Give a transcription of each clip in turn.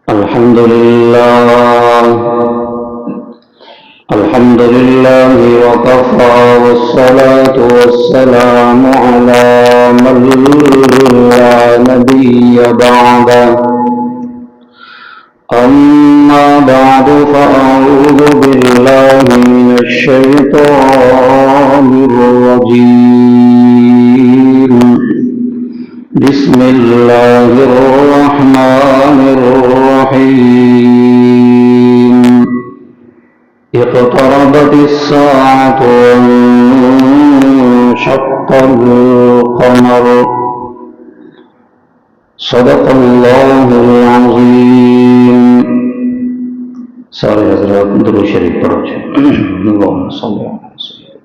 الحمد لله وكفى والصلاة والسلام على من لا نبي بعده أما بعد فأعوذ بالله من الشيطان الرجيم بسم الله الرحمن الرحيم اقتربت الساعة وانشق القمر صدق الله العظيم. سارے حضرات درود شریف پڑھو. اللهم صل على سيدنا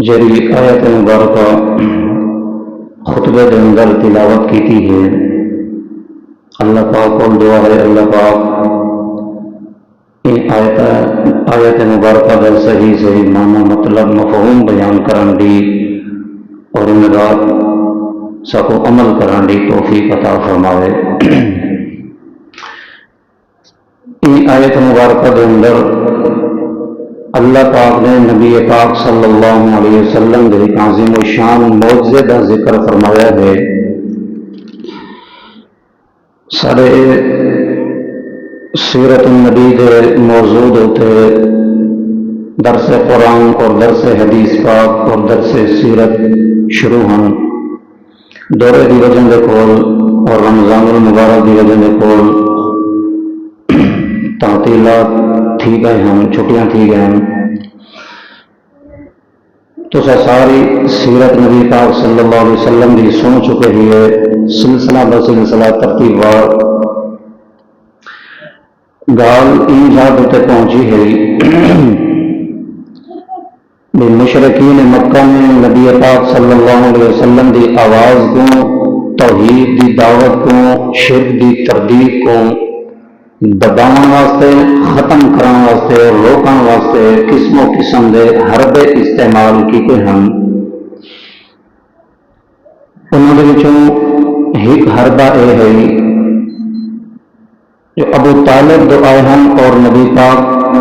جری آیت مبارکہ خطبے کے اندر تلاوت کی ہے. اللہ پاک کو دعا ہے اللہ پاک آیت مبارکہ کا صحیح معنی مطلب مفہوم بیان کرن دی اور امداد سب عمل کرن دی توفیق عطا فرماوے. آیت مبارکہ کے اندر اللہ پاک نے نبی پاک صلی اللہ علیہ وسلم کے عظیم و شان معجزے کا ذکر فرمایا ہے. سارے سیرت النبی کے موضوع ہوتے درس قرآن اور درس حدیث پاک اور درس سیرت شروع ہیں. دورے دی وجہ دے کول اور رمضان المبارک دی وجہ دے کول تعطیلات تھی گئے ہیں، چھٹیاں تھی گئے ہیں. تو ساری سیرت نبی پاک صلی اللہ علیہ وسلم کی سن چکے ہی ہے. سلسلہ بسلسلہ ترتیب وار گال ان جات ہوتے پہنچی ہے کہ مشرکین مکہ نے نبی پاک صلی اللہ علیہ وسلم کی آواز کو، توحید کی دعوت کو، شرک کی تردید کو دباؤ واسطے، ختم کرنے واسطے اور روکنے واسطے قسم و قسم کے حربے استعمال کیتے ہیں. انہوں ایک حربہ یہ ہے جو ابو طالب جو آئے ہیں اور نبی پاک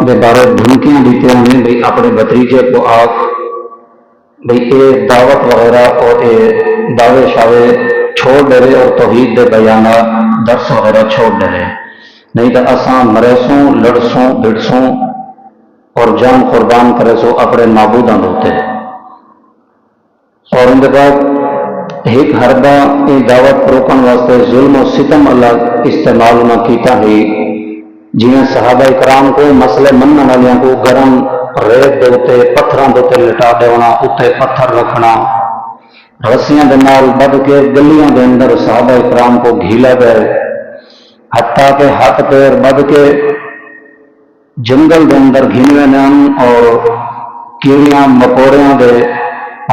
کے بارے دھمکیاں دیتے ہیں بھائی اپنے بھتیجے کو آپ بھائی یہ دعوت وغیرہ اور یہ دعوے شاوے چھوڑ دے رہے اور توحید کے بیانات درس وغیرہ چھوڑ دے رہے، نہیں تو اساں مرے سوں لڑسوں بڑسوں اور جان قربان کرے سو اپنے معبوداں ہوتے. اور ان کے بعد ایک حربہ یہ دعوت روکن واسطے ظلم و ستم اللہ استعمال نہ کیتا ہے. جنہیں صحابہ کرام کو مسئلے مننے والوں کو گرم ریت دے اتنے پتھراں دے اتنے لٹا دینا، اتنے پتھر رکھنا، رسیاں دے نال بدھ کے گلیاں دے اندر صحابہ کرام کو گھیلا گئے، حتیٰ کہ ہاتھ پیر بدھ کے جنگل دے اندر گھنوے نام اور کیڑیاں مکوڑیاں دے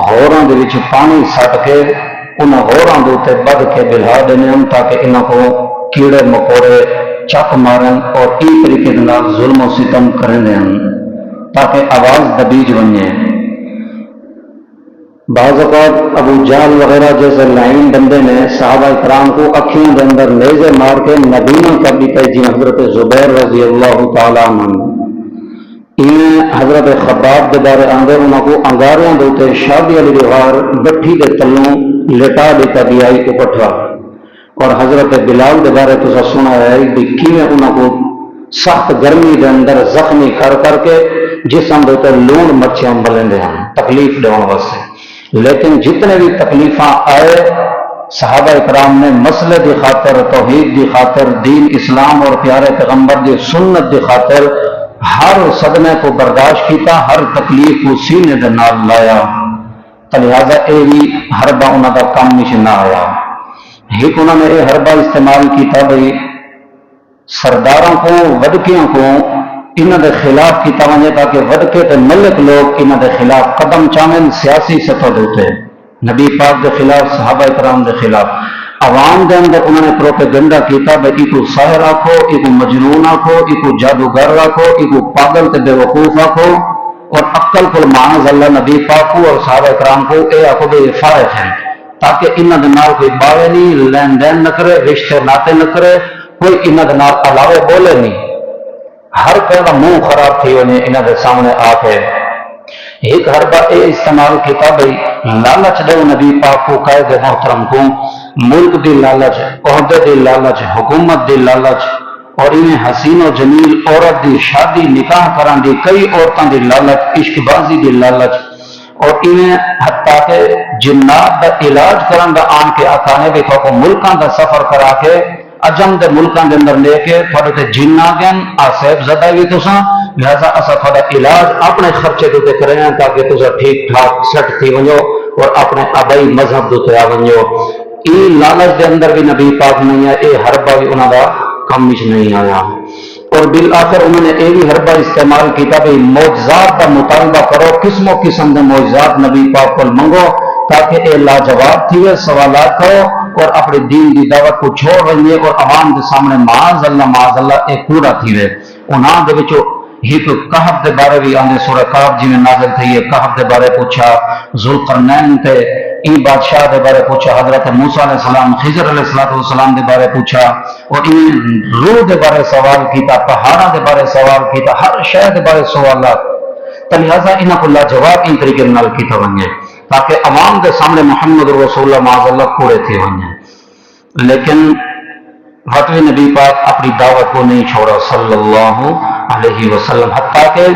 ہوراں دے وچ پانی سٹ کے انہاں ہوراں دے تے بدھ کے بلھا دینے ہم تاکہ انہاں کو کیڑے مکوڑے چک مارن اور ای طریقے دے ظلم و ستم کرنے ہم تاکہ آواز دبیج بنے. بعض اوقات ابو جہل وغیرہ جیسے لائن بندے نے صحابہ کرام کو اکھیوں کے اندر نیزے مار کے نبینا کر دیتا ہے. جی حضرت زبیر رضی اللہ تعالیٰ عنہ انہیں حضرت خباب کے بارے آندے انہوں کو انگاریاں دوتے شادی علی دیوار بٹھی کے تلوں لٹا دیتا دیا اکٹھا. اور حضرت بلال کے بارے تو سنا ہے کہ کیویں انہوں کو سخت گرمی کے اندر زخمی کر کر کے جسم دوتے لون مرچیاں ملندے ہیں تکلیف دینے واسطے. لیکن جتنے بھی تکلیفاں آئے صحابہ کرام نے مسئلے کی خاطر، توحید کی خاطر، دین اسلام اور پیارے پیغمبر کی سنت کی خاطر ہر صدمے کو برداشت کیتا، ہر تکلیف کو سینے دے نال لایا. لہٰذا یہ بھی حربہ انہوں کا کام نہیں نہ آیا. ایک انہوں نے یہ حربہ استعمال کیتا بھائی سرداروں کو ودکیوں کو انہوں کے خلاف کیتا وجے تاکہ ودکے تے ملک لوگ انہوں کے خلاف قدم چاہیں سیاسی سطح ہوتے نبی پاک کے خلاف، صحابہ کرام کے خلاف. عوام کے اندر انہوں نے پروپیگنڈا کیتا بھائی کو ساحر آکھو، ایک مجنون آکھو، ایک جادوگر آکھو، ایک پاگل تے بے وقوف آکھو اور عقل کو معاذ اللہ نبی پاک کو اور صحابہ کرام کو اے آخو بے فارغ ہیں تاکہ انہاں دے نال کوئی باوے نہیں، لین دین نہ کرے، رشتے ناطے نہ کرے، کوئی انہاں دے نال علاوے بولے نہیں، ہر کہنا منہ خراب تھی ونے انہاں دے سامنے آ کے ایک حربہ اے استعمال کیتا بھئی لالچ دو نبی پاک کو قائد محترم کو، ملک دی لالچ، عہدے دی لالچ، حکومت دی لالچ، اور انہیں حسین و جمیل عورت دی شادی نکاح کران دی، کئی عورتاں دی لالچ، عشق بازی دی لالچ، اور انہیں حتیٰ کہ جنات دا علاج کران دا آن کے آکانے بھی کو ملکان دا سفر کرا کے اجم دے ملکان دے اندر لے کے تھوڑے تے جن آ گئے آسیب زدہ بھی تو ساں، لہذا اسا تھوڑا علاج اپنے خرچے دوتے کریں تاکہ تو ٹھیک ٹھاک سٹ تھی ونجو اور اپنے ابائی مذہب دوتے آ ونجو۔ ای لالچ دے اندر بھی نبی پاک نہیں ہے، اے حربہ بھی انہوں دا کمش نہیں آیا، اور بالآخر انہوں نے یہ بھی حربہ استعمال کیتا بھی معجزات کا مطالبہ کرو، قسم و قسم کے معجزات نبی پاک کو منگو تاکہ اے لاجواب تھی سوالات کرو اور اپنے دین دی دعوت کو چھوڑ رہی اور عوام کے سامنے معاذ اللہ ایک پورا تھی وے۔ انہاں دے وچوں ایک کہف دے بارے بھی آنے سورہ کہف جی میں نازل تھی ہے، کہف دے بارے پوچھا، ذوالقرنین تے این بادشاہ دے بارے پوچھا، حضرت موسیٰ علیہ السلام، خضر علیہ السلام دے بارے پوچھا، اور این روح دے بارے سوال کیتا، پہاڑاں دے بارے سوال کیتا، ہر شے دے بارے سوالات، تو لہذا انہاں کو لاجواب ان طریقے نال کیتا ونجے تاکہ عوام دے سامنے محمد رسول اللہ معاذ اللہ کوڑے تھے ونجے۔ لیکن فتوی نبی پاک اپنی دعوت کو نہیں چھوڑا صلی اللہ علیہ وسلم، حتیٰ کہ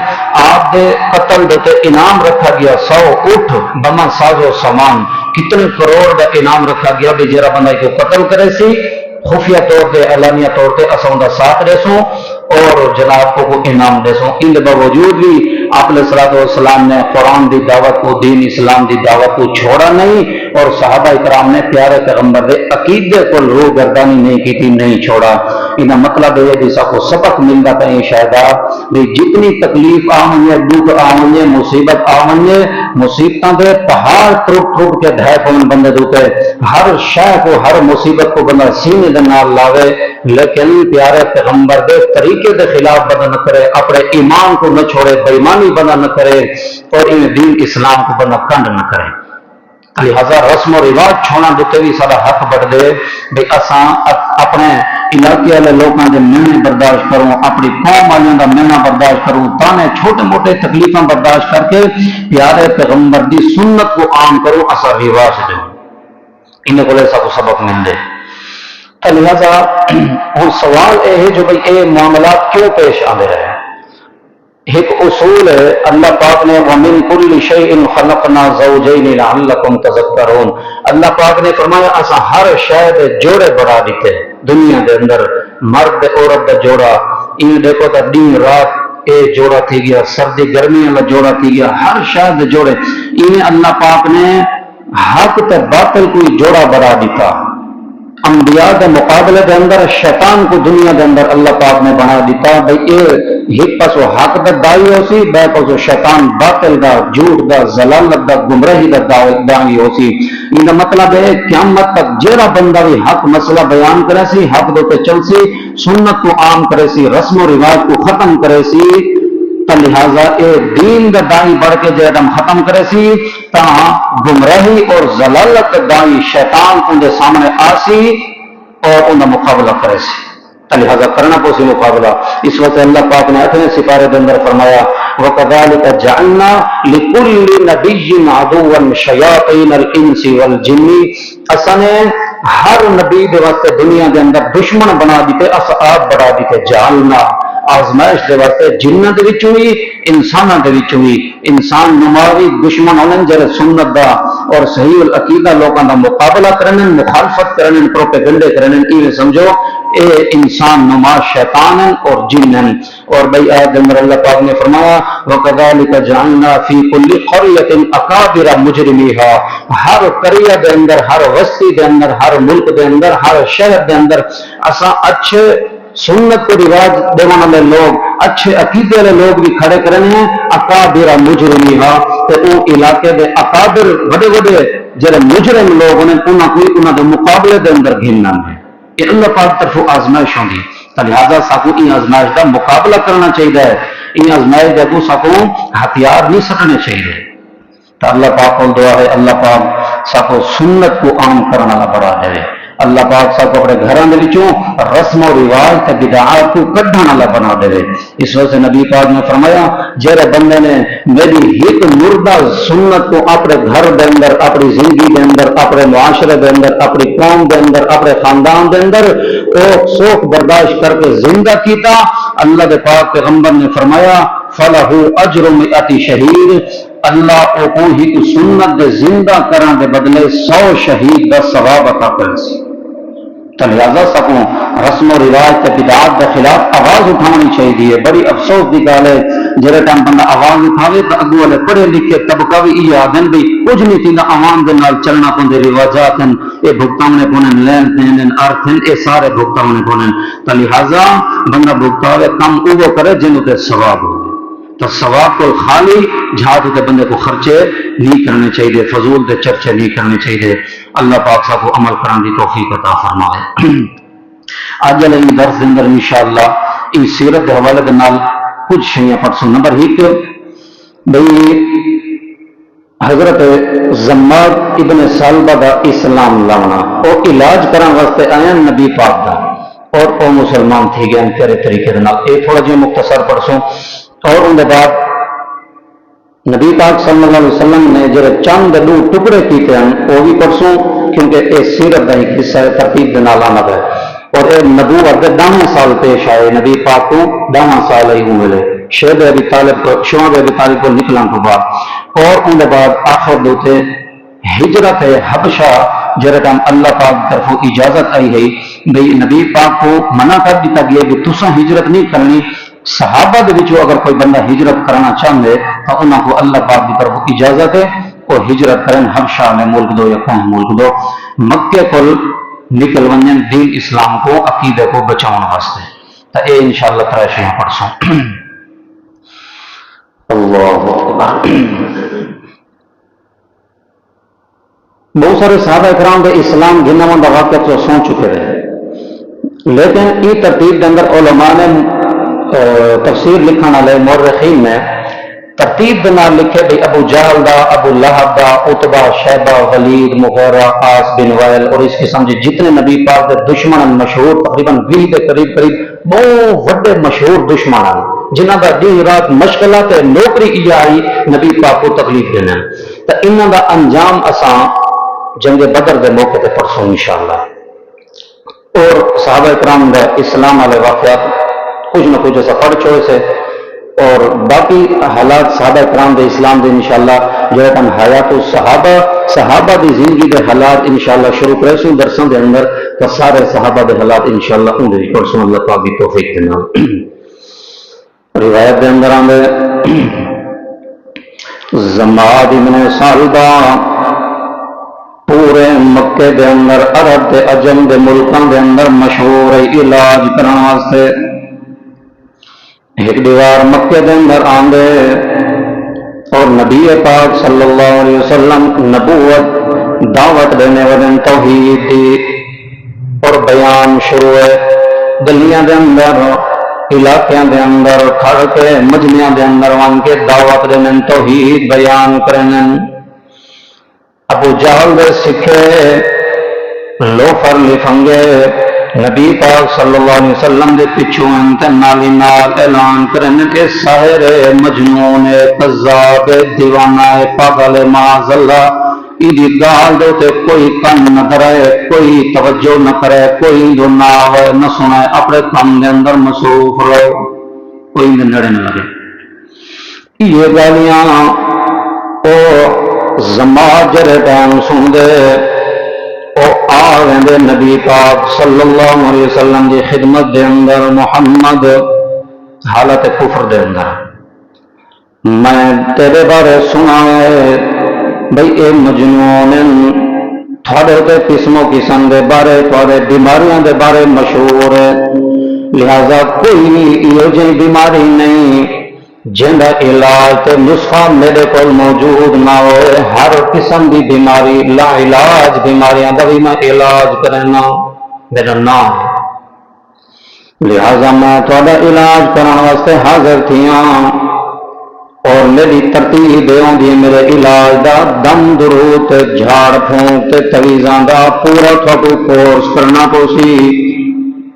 آپ دے قتل دیتے انعام رکھا گیا 100 اٹھ بما ساز و سامان، کتنے کروڑ دا انعام رکھا گیا بھی جرا بندہ کو قتل کرے سی خفیہ طور پہ اعلانیہ طور پہ اساں دا ساتھ دے سوں اور جناب کو انعام دے سوں۔ ان باوجود بھی آپ علیہ السلام نے قرآن دی دعوت کو، دین اسلام دی دعوت کو چھوڑا نہیں، اور صحابہ کرام نے پیارے پیغمبر دے عقیدے کو روح گردانی نہیں کی تھی، نہیں چھوڑا۔ انہاں مطلب ہے جیسا کو سبق ملتا کہیں شاہدہ بھی جتنی تکلیف آمنیے، دکھ آمنیے، مصیبت آمنیے، مصیبتاں دے پہاڑ ٹوٹ ٹوٹ کے ڈھائے پون بندے دوتے، ہر شے کو، ہر مصیبت کو بندہ سینے دے نال لاوے، لیکن پیارے پیغمبر دے طریقے دے خلاف بندہ نہ کرے، اپنے ایمان کو نہ چھوڑے، بےایمانی بندہ نہ کرے، اور ان دین اسلام کو بندہ کنڈ نہ کرے۔ لہذا رسم و رواج چھوڑا دیتے بھی سارا حق بڑھ دے بھئی اساں اپنے علاقے والے لوگوں کے مہنے برداشت کروں، اپنی قوم والوں کا مہنا برداشت کروں، تانے چھوٹے موٹے تکلیفاں برداشت کر کے پیارے پیغمبر دی سنت کو عام کروں، اساں رواج دیں، انہیں کو ایسا کو سبق مل دے۔ لہذا ہوں سوال یہ ہے جو بھئی اے معاملات کیوں پیش آنے رہے ہیں؟ ایک اصول ہے اللہ پاک نے وَمِن كُلِّ شَيْءٍ خَلَقْنَا زَوْجَيْنِ لَعَلَّكُمْ تَذَكَّرُونَ، اللہ پاک نے فرمایا اسا ہر شے دے جوڑے بڑھا دیتے دنیا دے اندر، مرد عورت دا جوڑا، این دیکھو تا دن رات اے جوڑا تھی گیا، سردی گرمی والا جوڑا تھی گیا، ہر شے دے جوڑے، این اللہ پاک نے حق تے باطل کوئی جوڑا بڑھا دیتا۔ انبیاء کے مقابلے دے اندر شیطان کو دنیا دے اندر اللہ پاک نے بنا دیتا بھئی اے ایک پاس وہ حق دا دائی ہو سی، بے پاس وہ شیطان باطل دا، جھوٹ دا، ضلالت دا، گمراہی دا دائی ہو سی۔ ان کا مطلب ہے قیامت تک جیڑا بندہ بھی حق مسئلہ بیان کرے سی، حق دو تے چل سی، سنت کو عام کرے سی، رسم و رواج کو ختم کرے سی، تا لہذا اے دین دا دائی بڑھ کے جیدم ختم کرے سی، تا گمراہی اور ضلالت دا دائی شیطان ان دے سامنے آسی اور ان دا مقابلہ کرے سی، تا لہذا کرنا پوسی مقابلہ۔ اس وقت اللہ پاک نے اپنے سپارے دے اندر فرمایا وَقَذَلِكَ جَعَلْنَا لِكُلِّ نَبِيٍّ عَدُوًّا شَيَاطِينَ الْإِنسِ وَالْجِنِّ، اسا نے ہر نبی دے واسطے دنیا دے اندر دشمن بنا دیتے، اسعاب بڑھا دیتے، جعلنا آزمائش دے واسطے جنہ دے وچ ہوئی، انسانہ دے وچ ہوئی، انسان نماوی دشمن ہونے جڑے سنت دا اور صحیح العقیدہ لوگوں دا مقابلہ کرنے، مخالفت کرنے، پروپیگنڈے کرنے، یہ سمجھو اے انسان نما شیطان اور جن ہیں۔ اور بھئی آیت اندر اللہ پاک نے فرمایا وَكَذَلِكَ جَعَلْنَا فِي كُلِّ قَرْيَةٍ أَكَابِرَ مُجْرِمِيهَا، ہر قریہ دے اندر، ہر وسطی دے اندر، ہر ملک دے اندر، ہر شہر دے اندر اساں اچھے سنت کو رواج دینے والے لوگ، اچھے عقیدے والے لوگ بھی کھڑے کرنے ہیں، اکابر مجرمیہا، تے او علاقے دے اکابر بڑے بڑے جڑے مجرم لوگ انہیں انہاں کوئی انہاں دے مقابلے دے اندر گھننا ہے۔ یہ اللہ پاک طرف آزمائش ہوگی۔ تو لہٰذا ساکو ان آزمائش کا مقابلہ کرنا چاہیے، ان آزمائش کے اگوں ساکو ہتھیار نہیں سٹنے چاہیے۔ تو اللہ پاک کو دعا ہے اللہ پاک ساکو سنت کو عام کرنے والا بڑا ہے، اللہ پاک ساکو اپنے گھروں کے وچوں رسم و رواج تے بدعات کو کڈھن والا بنا دے۔ اس وجہ سے نبی پاک نے فرمایا جہرے بندے نے میری ایک مردہ سنت کو اپنے گھر دے اندر، اپنی زندگی دے اندر، اپنے معاشرے دے اندر، اپنی قوم دے اندر، اپنے خاندان دے اندر او سوک برداشت کر کے زندہ کیتا، اللہ دے پاک پیغمبر نے فرمایا فلہ اجر مئات شہید، اللہ کو ہی کو سنت دے زندہ کرن دے بدلے 100 شہید دا ثواب عطا کرے سی۔ تو لہٰذا سکوں رسم و رواج کے بدعات کے خلاف آواز اٹھانی چاہیے۔ بڑی افسوس کی گل ہے جہاں ٹائم بندہ آواز اٹھاوے تو اگوں والے پڑھے لکھے طبقہ بھی یہ آدھن بھی کچھ نہیں تھی عوام کے نال چلنا پوندے، رواجات ہیں یہ بھگتاونے پونے، لین دین ارتھ ہیں، یہ سارے بھگتاونے پونے۔ تو لہٰذا بندہ بھگتاوے کم وہ کرے جنہوں تے ثواب ہو، تو ثواب کو خالی جہاد کے بندے کو خرچے نہیں کرنے چاہیے، فضول کے چرچے نہیں کرنے چاہیے۔ اللہ پاک صاحب کو عمل کرنے کی توفیق عطا فرمائے۔ آج والے درس اندر انشاءاللہ ان سیرت کے حوالے کے نال کچھ شیئں پڑھسوں۔ نمبر 1 بھئی حضرت زماد ابن سالبہ دا اسلام لاؤنا اور علاج کرنے واسطے آیا نبی پاک دا، اور وہ مسلمان تھی گئے تیرے طریقے کے نال۔ ایک تھوڑا جی مختصر پڑھسوں اور ان کے بعد نبی پاک صلی اللہ علیہ وسلم نے جڑے چند دو ٹکڑے کیتے ہیں وہ بھی پرسوں، کیونکہ یہ سیرت کا ایک حصہ ہے، ترتیب کے نال آمد ہے، اور یہ نبوت کے 10 سال پیش آئے، نبی پاک کو 10 سال ہی ہوئے شعیب ابی طالب کو نکلن تو بعد، اور ان کے بعد آخر دوتے ہجرت حبشہ جڑے ٹائم اللہ پاک طرف اجازت آئی ہے بھئی نبی پاک کو منع کر دیتا گیا کہ تساں ہجرت نہیں کرنی، صحابہ دے وچوں اگر کوئی بندہ ہجرت کرنا چاہے تو انہوں کو اللہ پاک کی طرف اجازت ہے اور ہجرت کریں، حبشہ میں ملک دو یا کون ملک دو، مکے کو نکل ونجن دین اسلام کو عقیدے کو بچاؤن واسطے۔ تو اے انشاءاللہ تراشیاں پڑھسوں۔ اللہ اکبر۔ بہت سارے صحابہ اکرام کے اسلام گناواں دا واقعہ تو سن چکے رہے، لیکن یہ ترتیب کے اندر علماء نے تفسیر لکھن والے مورخین نے ترتیب کے نام لکھے بھی ابو جہل دا، ابو لہب دا، عتبہ، شیبہ، ولید، مغیرہ، عاص بن وائل اور اس قسم کے جتنے نبی پاک کے دشمن مشہور تقریباً 20 کے قریب بہت بڑے مشہور دشمن ہیں جنہاں کا دن رات مشغلہ تے نوکری کی آئی نبی پاک کو تکلیف دینا، تو انہاں دا انجام اساں جنگ بدر کے موقع تے پرسوں انشاءاللہ، اور صحابہ اکرام دے اسلام والے واقعات کچھ نہ کچھ ایسا پڑھ چھوڑے سے، اور باقی حالات صحابہ اکرام دے اسلام دے انشاءاللہ جو ہے حیات صحابہ دی زندگی دے حالات انشاءاللہ شروع کرے سوں درسوں دے اندر، تو سارے صحابہ دے حالات انشاءاللہ ان دے پرسوں اللہ پاک دی توفیق دے نال۔ روایت دے اندر آندے زماد ابن سالبہ پورے مکے دے اندر، عرب دے عجم دے ملکان دے اندر مشہور علاج کرنے واسطے ایک دیوار مکے دے اندر آندے، اور نبی پاک صلی اللہ علیہ وسلم نبوت دعوت دینے والے توحید دی اور بیان شروع ہے، گلیاں دے اندر علاقیاں دے اندر کھڑ کے مجمیاں دے اندر وان کے دعوت دینے توحید بیان کرنے۔ ابو جہل دے سکھے لوفر لفنگے نبی پاک صلی اللہ علیہ وسلم دے پچھوں انتے نالی نال اعلان کرنے کے ساحر مجنون قذاب دیوانہ پاگل معاذ اللہ، ایدی گال دو تے کوئی کن نہ کرے، کوئی توجہ نہ کرے، کوئی جو نہ ہوئے نہ سنے، اپنے کام دے اندر مصروف رہو، کوئی نڑے نہ لگے۔ یہ گالیاں او زماجر ٹائم سن دے او آویں نبی پاک صلی اللہ علیہ وسلم دی خدمت دے اندر، محمد حالت کفر دے اندر، میں تیرے بارے سنا ہے بھئی اے مجنون تھوڑے کے قسم و قسم دے بارے، تھوڑے بیماریاں دے بارے مشہور ہے، لہذا کوئی یہ جی بیماری نہیں جن کا علاج تے نسخہ میرے کو موجود نہ ہوئے، ہر قسم کی بیماری لا علاج بیماریاں کا بھی میں علاج کرنا میرا نام ہے۔ لہذا میں تھوڑا علاج کرنے واسطے حاضر تھیاں اور میری ترتیب آدھی میرے علاج دا دم درود جھاڑ پھونک تویزاں دا پورا تھوڑا کورس کرنا پوسی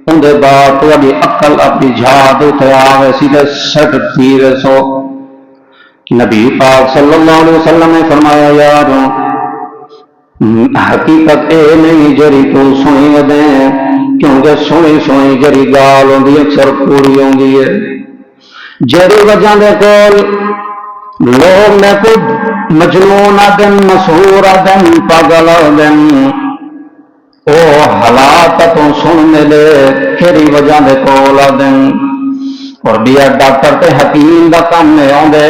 اندر بعد تھوڑی عقل اپنی جھاڑ اتنے آوے سیدھے سٹ تھی رسو نبی پاک صلی اللہ علیہ وسلم نے فرمایا یار حقیقت اے نہیں جری تو سنی ودے کیونکہ سنی سنی جری گال ہوندی اکثر پوری ہوندی ہے جری وجہ دے کول لوگ میں کو مجنون آدن مسحور آدن پاگل آدن او حالات تو سننے لے کھری وجہ دے کول آدن اور بیا ڈاکٹر تے حکیم دا کام میں آندے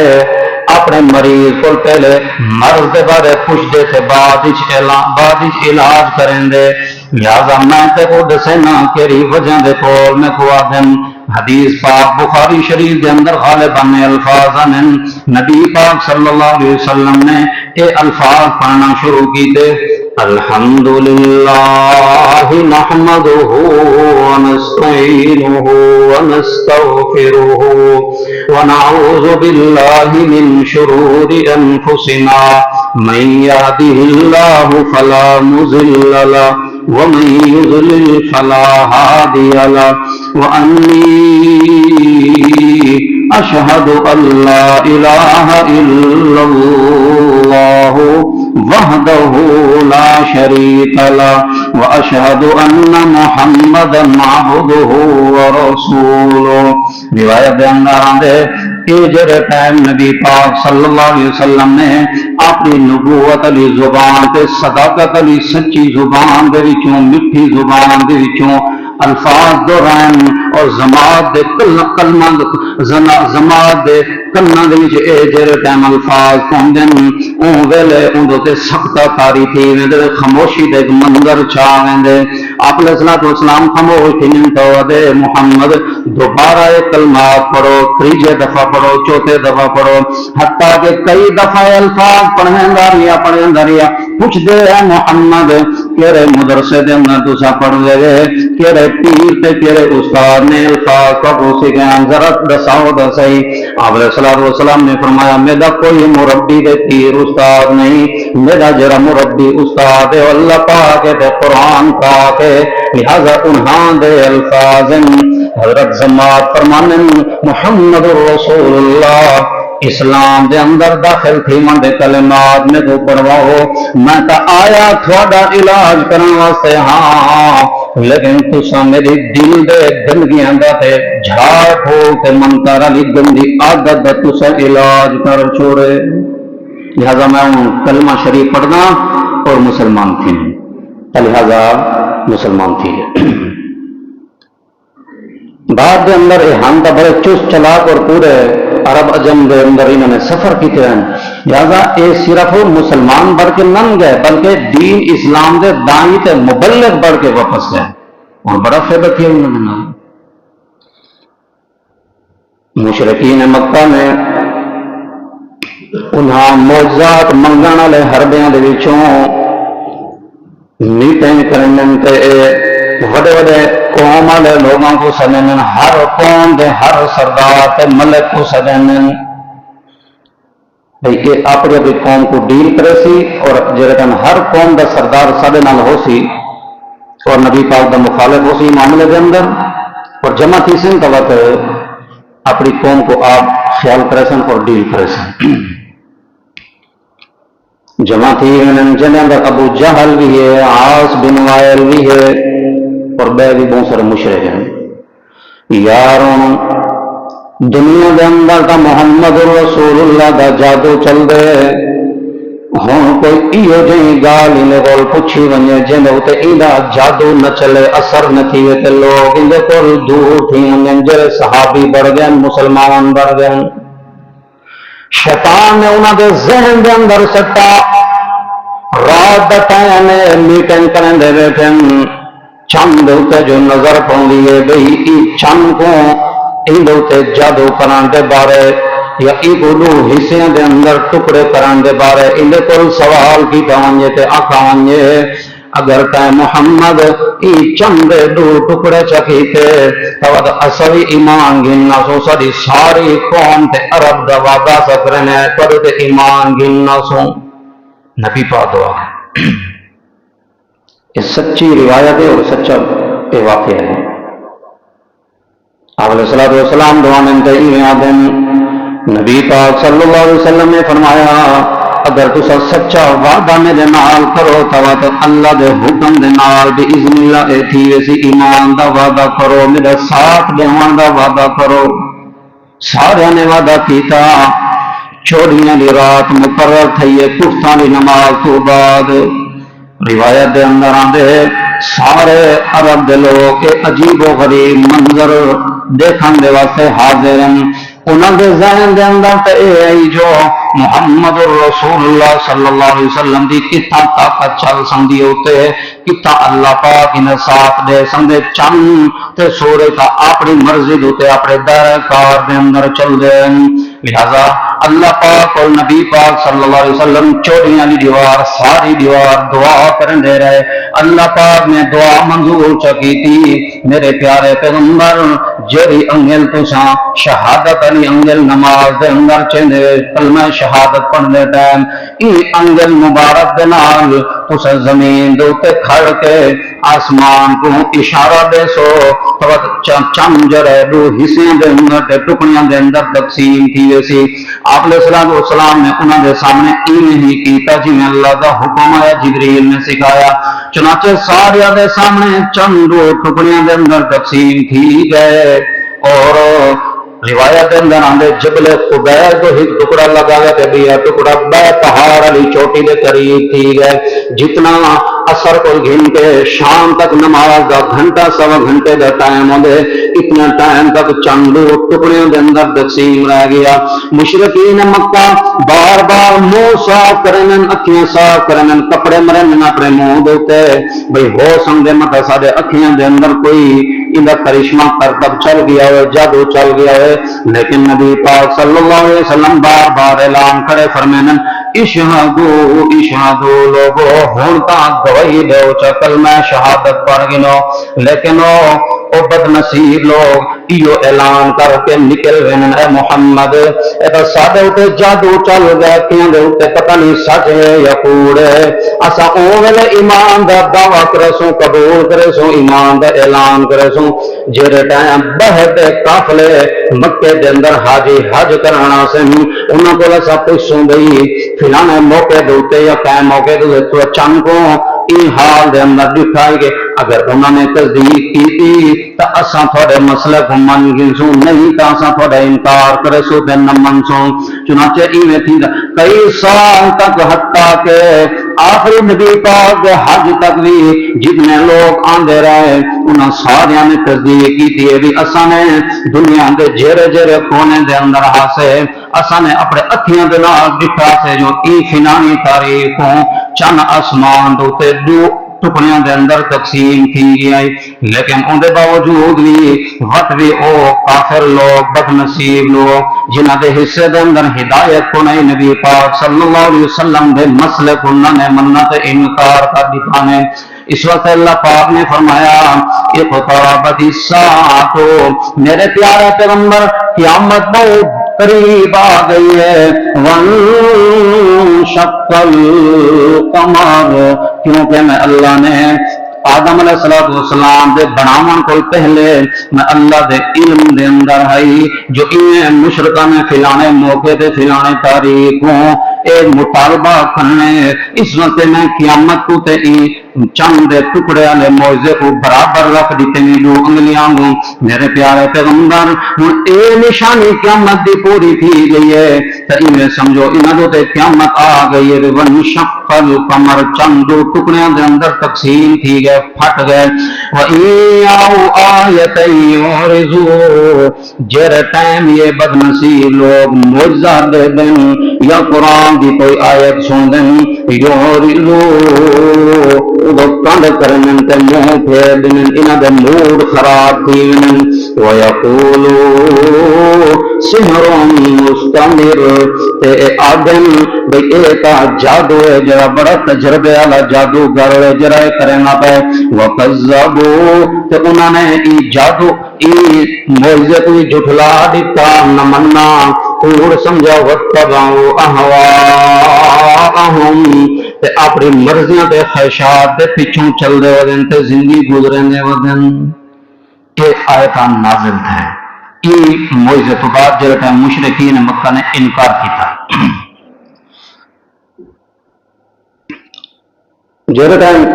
اپنے مریض کو پہلے مرض دے بارے پوچھ دے تھے بعد علاج کریں دے لہذا میں تے کو دسینا کیری وجہ دے کول میں کو آدم حدیث پاک بخاری شریف دے اندر غالباً الفاظ ہیں نبی پاک صلی اللہ علیہ وسلم نے اے الفاظ پڑھنا شروع کی تھے الحمدللہ نحمدہ ونستعینہ ونستغفرہ ونعوذ باللہ من شرور انفسنا من یهده اللہ فلا مضل له ومن يضلل فلا هادي له وأني أشهد أن لا إله إلا الله وحده لا شريك له وأشهد أن محمدا عبده ورسوله روایت اندر آندے اجر ٹائم نبی پاک صلی اللہ علیہ وسلم نے اپنی نبوت علی زبان تے صداقت علی سچی زبان دے وچوں مٹھی زبان دے وچوں الفاظ دوران اور زماد دے کلمہ زماد دے کنا دے وچ اے جڑے ٹائم الفاظ پوندن اون ویلے اون تے سخت کاری تھی ویندے خاموشی دے منظر چھا ویندے آپ علیہ الصلوۃ والسلام خاموش تھی تو دے محمد دوبارہ کلمات پڑھو تیجے دفعہ پڑھو چوتھے دفعہ پڑھو حتیٰ کہ کئی دفعہ الفاظ پڑھیں داریا پوچھ دے محمد کیرے مدرسے دے اندر تسا پڑھ لے کیرے پیر تے کیرے استاد نے الفاظ پڑھو سکھائیں ذرا دساؤ دسائی آپ علیہ السلام نے فرمایا میرا کوئی مربی دے پیر استاد نہیں میرا جرا مربی استاد ہے اللہ پاک ہے قرآن پاک ہے لہذا انہاں دے الفاظ حضرت زماد فرمانے محمد رسول اللہ اسلام دے اندر داخل تھی من دے کلمات میں تو پڑھواؤ میں تا آیا تھوڑا علاج کرنے واسطے ہاں لیکن تسا میری دل دے گندگیاں دا تے جھاڑ ہو تے منتر علی گندی عادت دا تسا علاج کر چھوڑے لہذا میں کلمہ شریف پڑھنا اور مسلمان تھی لہذا مسلمان تھی بعد دے اندر ہم تو بڑے چست چلاک اور پورے عرب عجم دے اندر انہوں نے سفر کیتے ہیں لہذا اے صرف مسلمان بڑھ کے نم گئے بلکہ دین اسلام دے دائی تے مبلغ بڑھ کے واپس گئے اور بڑا فائدہ کیا انہوں نے مشرکین مکہ میں انہاں معجزات منگن والے حربیاں دے وچوں میٹنگ کرنے تے وڈے وڈے قوم والے لوگوں کو سجن ہر قوم دے ہر سردار تے ملک کو سجن بھائی یہ اپنی اپنی قوم کو ڈیل کرے سی اور جیسے ہر قوم دا سردار سارے نال ہو سی اور نبی پاک دا مخالف ہو سی معاملے کے اندر اور جمع تھی سن تو اپنی قوم کو آپ خیال کرے سن اور ڈیل کرے سن جمع تھی جن اندر ابو جہل بھی ہے عاص بن وائل بھی ہے اور بے بھی بہت سارے مشرک ہیں یاروں دنیا دے اندر تا محمد رسول اللہ دا جادو چل دے ہوں کوئی ایو جہی گال انہیں کول پوچھی ونجے جن تے ایندا جادو نہ چلے اثر نہ تھیے تے لوگ اندے کول دور تھی ونجن جڑے صحابی بڑھ گئے مسلمان بڑھ گئے شیطان نے انہاں دے ذہن دے اندر سٹا رات دا ٹائم میٹنگ کرن دے بیٹھے چند ہوتے جو نظر پاؤں ہے بھئی ای چند کو ایندوتے جادو کران دے بارے یا ای بولو حصے دے اندر ٹکڑے کران دے بارے اندے کول سوال کی پاؤں تے آکھاں اگر تے محمد ای چند دو ٹکڑے چکیتے تو اصلی ایمان گننا سو ساری ساری قوم تے عرب دا وعدہ سکرنے پر تے ایمان گننا سو. نبی پاک دعا یہ سچی روایت ہے اور سچا واقعہ ہے. آپ علیہ السلام دعا میں آدم نبی پاک صلی اللہ علیہ وسلم نے فرمایا اگر تسا سچا وعدہ میرے نال کرو تو اللہ دے حکم دے نال باذن اللہ تھی ویسی ایمان دا وعدہ کرو میرا ساتھ دیوان دا وعدہ کرو. سارے نے وعدہ کیتا چوڑیاں دی رات مقرر تھئی کفتاں دی نماز تو بعد. روایت دے اندر آندے سارے عرب دے لوگ عجیب و غریب منظر دیکھن دے واسطے حاضر ہیں. انہوں دے ذہن دے اندر تے اے آئی جو محمد رسول اللہ صلی اللہ علیہ وسلم دی کتا طاقت چل سندی ہوتے کتا اللہ پاک انہیں ساتھ دے سندے چند تے سورے تا اپنی مرضی دوتے اپنے دائرہ کار دے اندر چل دے. لہذا اللہ پاک اور نبی پاک صلی اللہ علیہ وسلم چوڑیاں دی دیوار ساری دیوار دعا کرن دے رہے. اللہ پاک نے دعا منظور چکی تھی میرے پیارے پیغمبر جری انگل تساں شہادت علی انگل نماز دے اندر چندے کلمہ شہادت پڑھ دے ٹائم ای انگل مبارک دے نال تساں زمین دے اوتے کھڑ کے آسمان کو اشارہ دے سو تو چند جڑے دو حصے دے اندر تے ٹکڑیاں دے اندر تقسیم تھی ویسی. آپ علیہ السلام نے انہوں نے سامنے ایویں ہی کیتا جی میں اللہ کا حکم آیا جبریل نے سکھایا. چنانچہ سارے دے سامنے چند ٹکڑیاں دے اندر تقسیم تھی گئے اور روایت اندر آندے جبل قبیر کو ایک ٹکڑا لگا گیا کہ بھی ٹکڑا بے پہاڑ علی چوٹی دے قریب تھی گئے. جتنا اثر کو گھن کے شام تک نماز دا گھنٹہ سوا گھنٹے دا ٹائم ہوندے اتنا ٹائم تک چند ٹکڑیوں دے اندر تقسیم رہ گیا. مشرکین مکہ بار بار منہ صاف کرنن اکھیاں صاف کرنن کپڑے مرنن اپنے منہ دوتے بھئی ہو سمجھے مطلب سارے اکھیاں دے اندر کوئی اندا کرشمہ کرتب چل گیا ہے جادو چل گیا ہے. لیکن نبی پاک صلی اللہ علیہ وسلم بار بار اعلان کرے فرمینن اشہدو اشہدو لوگو ہون تا گواہی دو چا کلمہ شہادت پڑھ گنو. لیکن او بد نصیب لوگ ایو اعلان کر کے نکل وینن اے محمد اے تا سادے ہوتے جادو چل گیا کیاں دے ہوتے پتہ نہیں سچ ہے یا کوڑ ہے. اسا او ویلے ایمان دا دعویٰ کرے سو قبول کرے سو ایمان دا اعلان کرے سو جیرے ٹائم بہت قافلے مکے دے اندر حاجی حج کرانا سے انہوں کو لسا پوچھوں بھئی فلانے موقع دوتے یا قائم موقع دوتے تو چند کو این حال دے اندر دکھائے گے اگر انہوں نے تصدیق کی تھی تا اساں تھوڑے مسئلہ کو من گنسوں نہیں تا اساں تھوڑے انکار کرے سو دن من سوں. چنانچہ ایویں تھی کئی سال تک حتیٰ کہ آخری نبی پاک حج تک بھی جتنے لوگ آندے رہے انہاں ساریاں نے تصدیق کی تھی بھی اساں نے دنیا دے جیرے جیرے کونے دے اندر ہاسے اساں نے اپنے اکھیاں دے نال دکھا سے جو ای فلانی تاریخوں چند آسمان دوتے دو ٹکڑیاں دے اندر تقسیم کی گیا. لیکن ان دے باوجود بھی وقت بھی او کافر لوگ بد نصیب لوگ جنہ دے حصے دے اندر ہدایت کو نہیں نبی پاک صلی اللہ علیہ وسلم دے مسئلے کو انہوں نے منت انکار کر دکھانے. اس وقت اللہ پاک نے فرمایا اقتربت الساعۃ میرے پیارے پیغمبر قیامت بہت قریب آ گئی ہے. وانشق القمر کیونکہ میں اللہ نے آدم علیہ السلام دے بناون کو پہلے میں اللہ دے علم دے اندر ہے جو ان مشرکہ میں فلانے موقع تے فلانے تاریخوں ایک مطالبہ کرنے اس وقت میں قیامت کو تے چند ٹکڑے والے موضوع کو برابر رکھ دیتے ہیں دو انگلیاں کو میرے پیارے پیغمبر ہن اے نشانی قیامت دی پوری تھی گئی ہے تو میں سمجھو انہاں تے قیامت آ گئی ہے. ونشق القمر چند ٹکڑیاں دے اندر تقسیم تھی گئے پھٹ گئے. وَإِيَّاهُ آیَتَيْ يُعْرِضُونَ جیرے ٹائم یہ بد نصیب لوگ معجزہ دے دیں یا قرآن دی کوئی آیت سن دیں يُعْرِضُونَ وہ کند کرن تے منہ پھیر دیں انہاں دے موڈ خراب تھی وَيَقُولُ سِحْرٌ مُسْتَمِرٌ آدم بھئی ایک جادو ہے جرا بڑا تجربے والا جادوگر ہے جرا کرنا پہ وکذبو تے انہوں نے ای جادو ای معجزے کو جھٹلا دیتا نہ مننا اور سمجھا وتبعوا اہواءہم تے اپنی مرضیاں تے خواہشات دے پیچھوں چل دے ودن تے زندگی گزرن دے ودن کہ آیتان نازل تھے ای معجزے تو بعد جب ٹائم مشرکین مکہ نے انکار کیتا جب ٹائم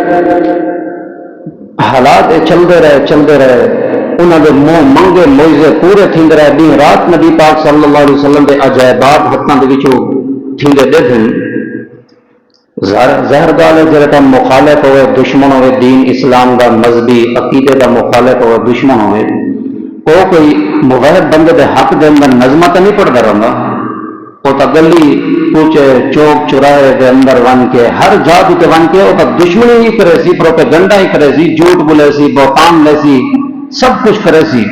حالات چلتے رہے انہوں نے منہ منگے معجزے پورے تھیندے رہے دن رات نبی پاک صلی اللہ علیہ وسلم دے عجائبات ہتھاں دے وچوں تھیندے دکھن ظاہر گال ہے جب ٹائم مخالف ہوئے دشمن ہوئے دین اسلام دا مذہبی عقیدے دا مخالف ہوئے دشمن ہوئے وہ کوئی مغیب بندے دے حق دے اندر نظمہ تو نہیں پڑھتا رہا وہ تو گلی کوچے چوک چوراہے دے اندر ون کے ہر جات تے ون کے وہ تو دشمنی ہی کرے سی پروپیگنڈا ہی کرے سی جھوٹ بولے سی بہتان لے سی سب کچھ کرے سی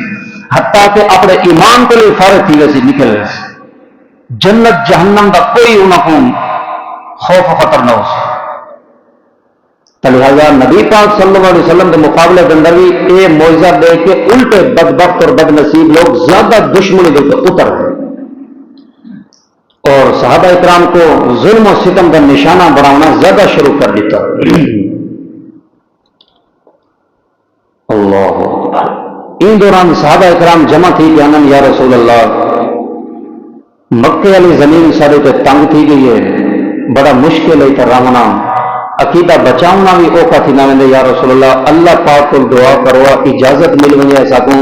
حتیٰ کہ اپنے ایمان کو لیے فارغ تھی گئے سی نکل رہے سی جنت جہنم دا کوئی انہوں کو خوف و خطر نہ ہو سی لہذا نبی پاک صلی اللہ علیہ وسلم کے مقابلے کے اندر بھی یہ معجزہ دے کے الٹے بدبخت اور بد نصیب لوگ زیادہ دشمنی دے کے اتر گئے اور صحابہ اکرام کو ظلم و ستم کا نشانہ بنانا زیادہ شروع کر دیتا اللہ ان دوران صحابہ اکرام جمع تھی کہ انن یا رسول اللہ مکے والی زمین سارے تے تنگ تھی گئی ہے بڑا مشکل ہے تراونا عقیدہ بچاؤنا بھی اوکھا تھی نہ ویندے یا رسول اللہ پاک کو دعا کروا اجازت مل ونے ایسا کو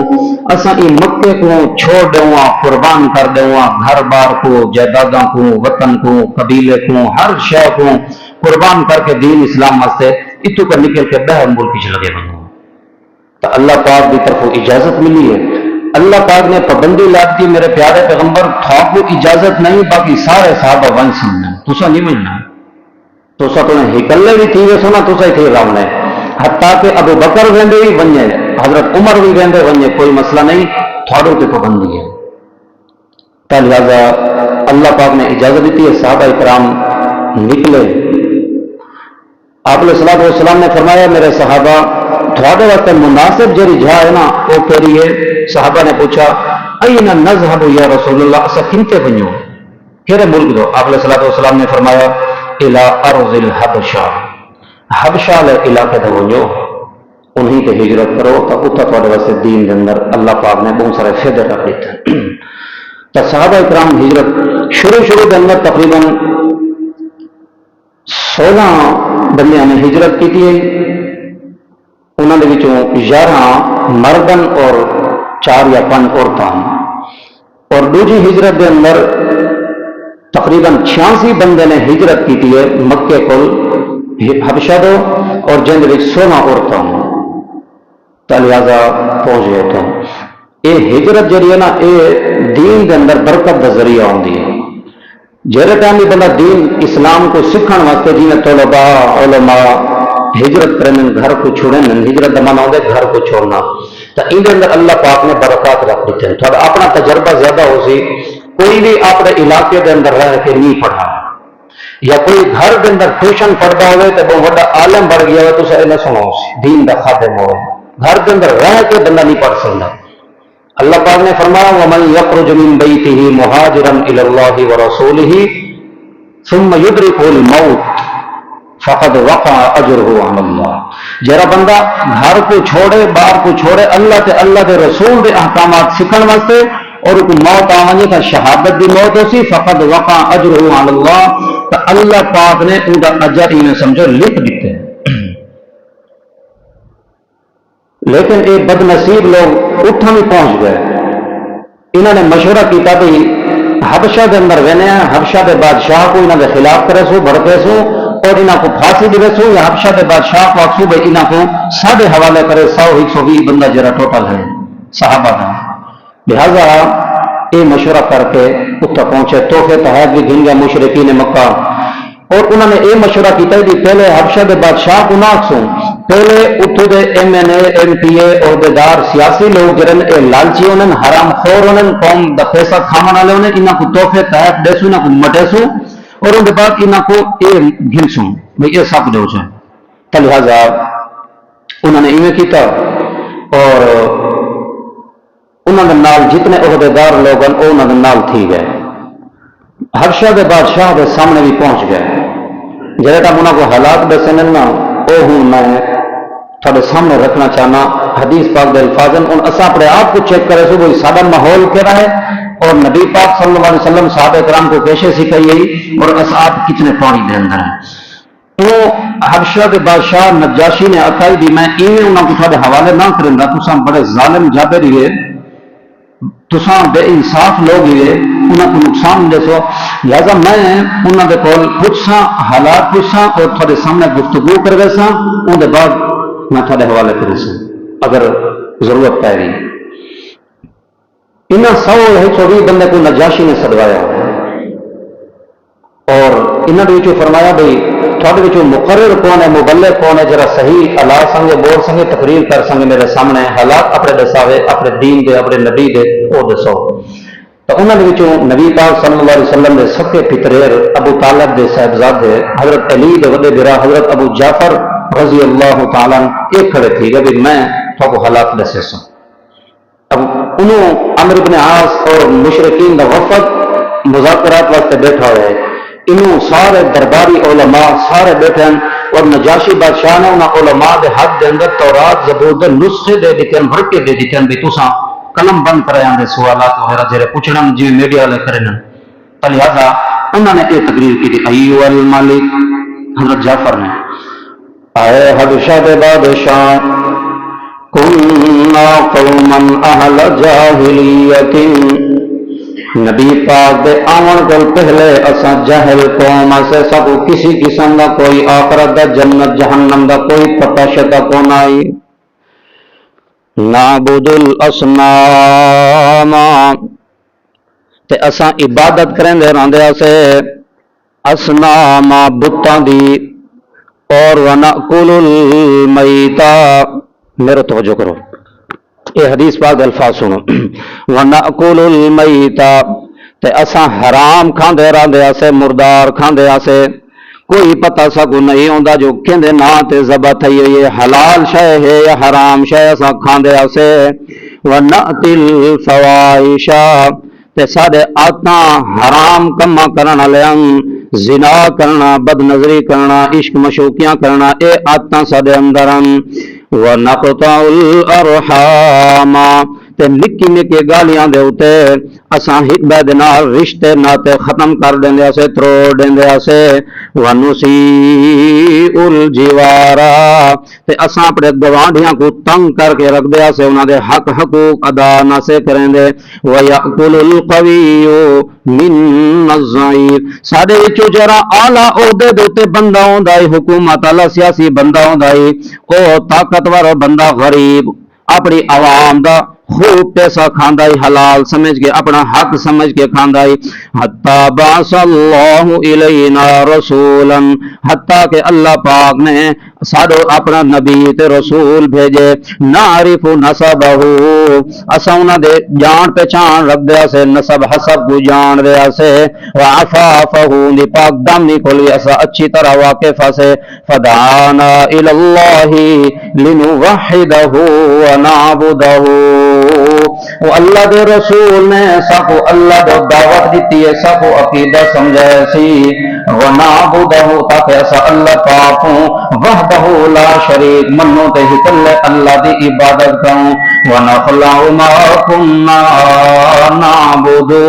اساں ای مکے کو چھوڑ دیواں قربان کر دیواں گھر بار کو جائیداداں کو وطن کو قبیلے کو ہر شے کو قربان کر کے دین اسلام واسطے اتو کر نکل کے باہر ملک وچ لگے بنو تو اللہ پاک کی طرف اجازت ملی ہے اللہ پاک نے پابندی لاد دی میرے پیارے پیغمبر تھا کو اجازت نہیں باقی سارے صحابہ ون سننا تسا نہیں مننا تو ہکلے بھی تھی سونا تو تھی راونے حتیٰ کہ ابو بکر ویندے بھی بنے حضرت عمر بھی ویندے بنے کوئی مسئلہ نہیں تھوڑے تے پابندی ہے تو لہٰذا اللہ پاک نے اجازت دیتی ہے صحابہ اکرام نکلے آپ علیہ السلام نے فرمایا میرے صحابہ تھوڑے وقت مناسب جری جہاں ہے نا وہ کہہ رہی ہے صحابہ نے پوچھا این نذهب یا رسول اللہ اسا کنتے بنو کہرے ملک دو آپ علیہ السلام نے فرمایا الى ارض الحبشہ حبشہ لے علاقے دے ونجو انہی تے ہجرت کرو تو اتھا تھوڑے واسطے دین دے اندر اللہ پاک نے بہت سارے فائدے رکھ دیتے تو صحابہ اکرام ہجرت شروع دے اندر تقریباً 16 بندیاں نے ہجرت کی تھی انہوں نے 11 مردن اور 4 یا 5 عورتاں اور دوسری ہجرت دے اندر تقریباً 86 بندے نے ہجرت کی تھی مکے کو حبشہ دو اور جن 16 عورتوں تو لہٰذا پہنچ گئے تو یہ ہجرت جڑی ہے نا یہ دین دے اندر برکت کا ذریعہ ہوندی ہے جہرے ٹائم بھی بندہ دین اسلام کو سکھن واسطے جی طلباء علماء ہجرت کرنے گھر کو چھوڑیں ہجرت دمانا ہوگا گھر کو چھوڑنا تو ان اندر اللہ پاک نے برکات رکھ دیتے ہیں تھوڑا اپنا تجربہ زیادہ ہو سی کوئی بھی اپنے علاقے کے اندر رہ کے نہیں پڑھا یا کوئی گھر کے اندر ٹیوشن پڑھتا ہوئے تو بہت بڑا عالم بڑھ گیا ہو تو اسے نہ سنو دین دا خادم ہو گھر کے اندر رہ کے بندہ نہیں پڑھ سکتا اللہ پاک نے فرمایا ومن یخرج من بیتہ مہاجرا الی اللہ ورسولہ ثم یدرکہ الموت فقد وقع اجرہ علی اللہ جرا بندہ گھر کو چھوڑے باہر کو چھوڑے اللہ کے رسول کے احکامات سیکھنے واسطے اور کو موت آنے کا شہادت دی موت ہو سی فقد وقع اجرہ علی اللہ تو اللہ پاک نے ان کا اجر انہیں سمجھو لکھ دیتے ہیں لیکن ایک بد نصیب لوگ اٹھا بھی پہنچ گئے انہوں نے مشورہ کیتا بھی حبشہ کے اندر رہنے ہیں حبشہ کے بادشاہ کو انہوں کے خلاف کرے سو بڑھتے سو اور انہوں کو پھانسی دے سو یا حبشہ کے بادشاہ کو آخسو بھائی انہوں کو ساڑھے حوالے کرے 100-120 بندہ جرا ٹوٹل ہے صحابہ کا لہذا یہ مشورہ کر کے اتنا پہنچے تحفے تحائف بھی گھن گیا مشرکین مکہ اور انہوں نے یہ مشورہ کیتا ہے کہ پہلے حبشہ کے بادشاہ کو نہ آخسو پہلے اتو دے M N A M P A عہدیدار سیاسی لوگ جڑے اے لالچی ہونے حرام خور ہونے قوم دا پیسہ کھاون والے ہونے انہاں کو تحفے تحائف دیسو انہاں کو مٹیسو اور ان کے بعد انہاں کو اے گھنسوں بھئی یہ سب دو چھے تو لہذا انہوں نے ایویں کیتا اور انہوں نے نال جتنے عہدیدار لوگ ہیں انہوں نے نال تھی گئے ہرشا دے بادشاہ دے سامنے بھی پہنچ گئے جہاں تک انہوں کو حالات دسے نا وہ ہوں میں تھوڑے سامنے رکھنا چاہنا حدیث پاک دے الفاظ ان اسا اپنے آپ کو چیک کرے سو بھائی سارا ماحول کہڑا ہے اور نبی پاک صلی اللہ علیہ وسلم صحابہ کرام کو کیسے سکھائی گئی اور اسا آپ کتنے پانی دے اندر ہیں تو حبشہ کے بادشاہ نجاشی نے آخائی دی میں ایویں انہوں کو تھوڑے حوالے نہ کروں گا تساں بڑے ظالم جابر ہی تساں بے انصاف لوگ ہی انہوں کو نقصان دے سو لہذا میں انہوں کے کول پوچھاں حالات پوچھاں اور تھوڑے سامنے گفتگو کروے ساں ان کے بعد میں تھوڑے حوالے کرے ساں اگر ضرورت پائے گی انہاں 124 بندے کو نجاشی نے سدوایا اور انہوں نے فرمایا بھائی تھوڑے مقرر کون ہے مبلغ کون ہے جرا صحیح اللہ سنگے بول سنگے تقریر کر سنگے میرے سامنے حالات اپنے دساوے اپنے دین دے اپنے نبی دے وہ دسو تو انہوں نے نبی پاک صلی اللہ علیہ وسلم دے سکے پتریر ابو طالب دے صاحبزادے حضرت علی دے وڈے برا حضرت ابو جعفر رضی اللہ تعالیٰ ایک کھڑے تھی کہ میں تو حالات دسے سو اب انہوں عمرو بن عاص اور مشرکین دا وفد مذاکرات واسطے بیٹھا ہوئے انہوں سارے درباری علماء سارے بیٹھے ہیں اور نجاشی بادشاہ نے انہوں علماء دے حد دے اندر تورات زبور دے نسخے دے دیتے ہیں بھر کے دے دیتے ہیں بھی تساں قلم بند کرے ہیں سوالات وغیرہ جڑے پوچھنا جی میڈیا والے کرے ہیں لہذا انہوں نے یہ تقریر کی تھی ایو الملک حضرت جعفر نے اے حبشہ دے بادشاہ کننا قوما اہل جاہلیت نبی پاک دے آمن کو پہلے اسا جاہل قوم سے سب کسی قسم دا کوئی آخرت دا جنت جہنم دا کوئی پتہ شتا کون آئی نعبد الاسنام تے اسا عبادت کریں دے راندے اسے اسنام بتاں دی اور ونأکل المیتا میرے توجہ کرو یہ حدیث پاک الفاظ سنو وَنَأْكُلُ الْمَيْتَ تے اساں حرام کھاندے رہندے اسے مردار کھاندے اسے کوئی پتہ سکو نہیں ہوندا جو کہندے نا تے ذبح تھی یہ حلال شے ہے یا حرام شے اساں کھاندے اسے وَنَأْتِي الْفَوَائِشَ تے سارے آتنا حرام کما کرنا لیاں زنا کرنا بد نظری کرنا عشق مشوکیاں کرنا اے آتنا سارے اندرن وَنَقْطَعُ الْأَرْحَامَ تے نکی نکی گالیاں دے ہوتے اساں ہک بے دنال رشتے ناتے ختم کر دیں دے اسے تروڑ دیں دے اسے وَنُسِيءُ الْجِوَارَ تے اساں اپنے گوانڈیاں کو تنگ کر کے رکھ دے اسے انہاں دے حق حقوق ادا نہ سے کریں دے وَيَأْكُلُ الْقَوِيُّ مِنَّ الضَّعِيفِ ساڈے وچوں جرا اعلیٰ عہدے دے تے بندہ ہوندا ہے حکومت والا سیاسی بندہ ہوندا ہے او طاقتور بندہ غریب اپنی عوام دا خوب پیسہ کھاندا ہے حلال سمجھ کے اپنا حق سمجھ کے کھاندا ہے حتی بعث اللہ الینا رسولا حتی کہ اللہ پاک نے ساڈو اپنا نبی تے رسول بھیجے نعرف نسبہ اساں انہاں دے جان پہچان رکھ دے اسے نسب حسب کو جان دے اسے وعفافہ دی پاک دامنی کھولی اسا اچھی طرح واقف اسے فدعانا الاللہ لنوحدہ ونعبدہ وہ اللہ دے رسول نے سب اللہ دے دعوت دیتی ہے سب عقیدہ سمجھائے سی ونعبدہ تاکہ ایسا اللہ پاکوں وحدہ لا شریک منو تے ہکل اللہ دی عبادت کروں ونخلع ما کننا نعبدو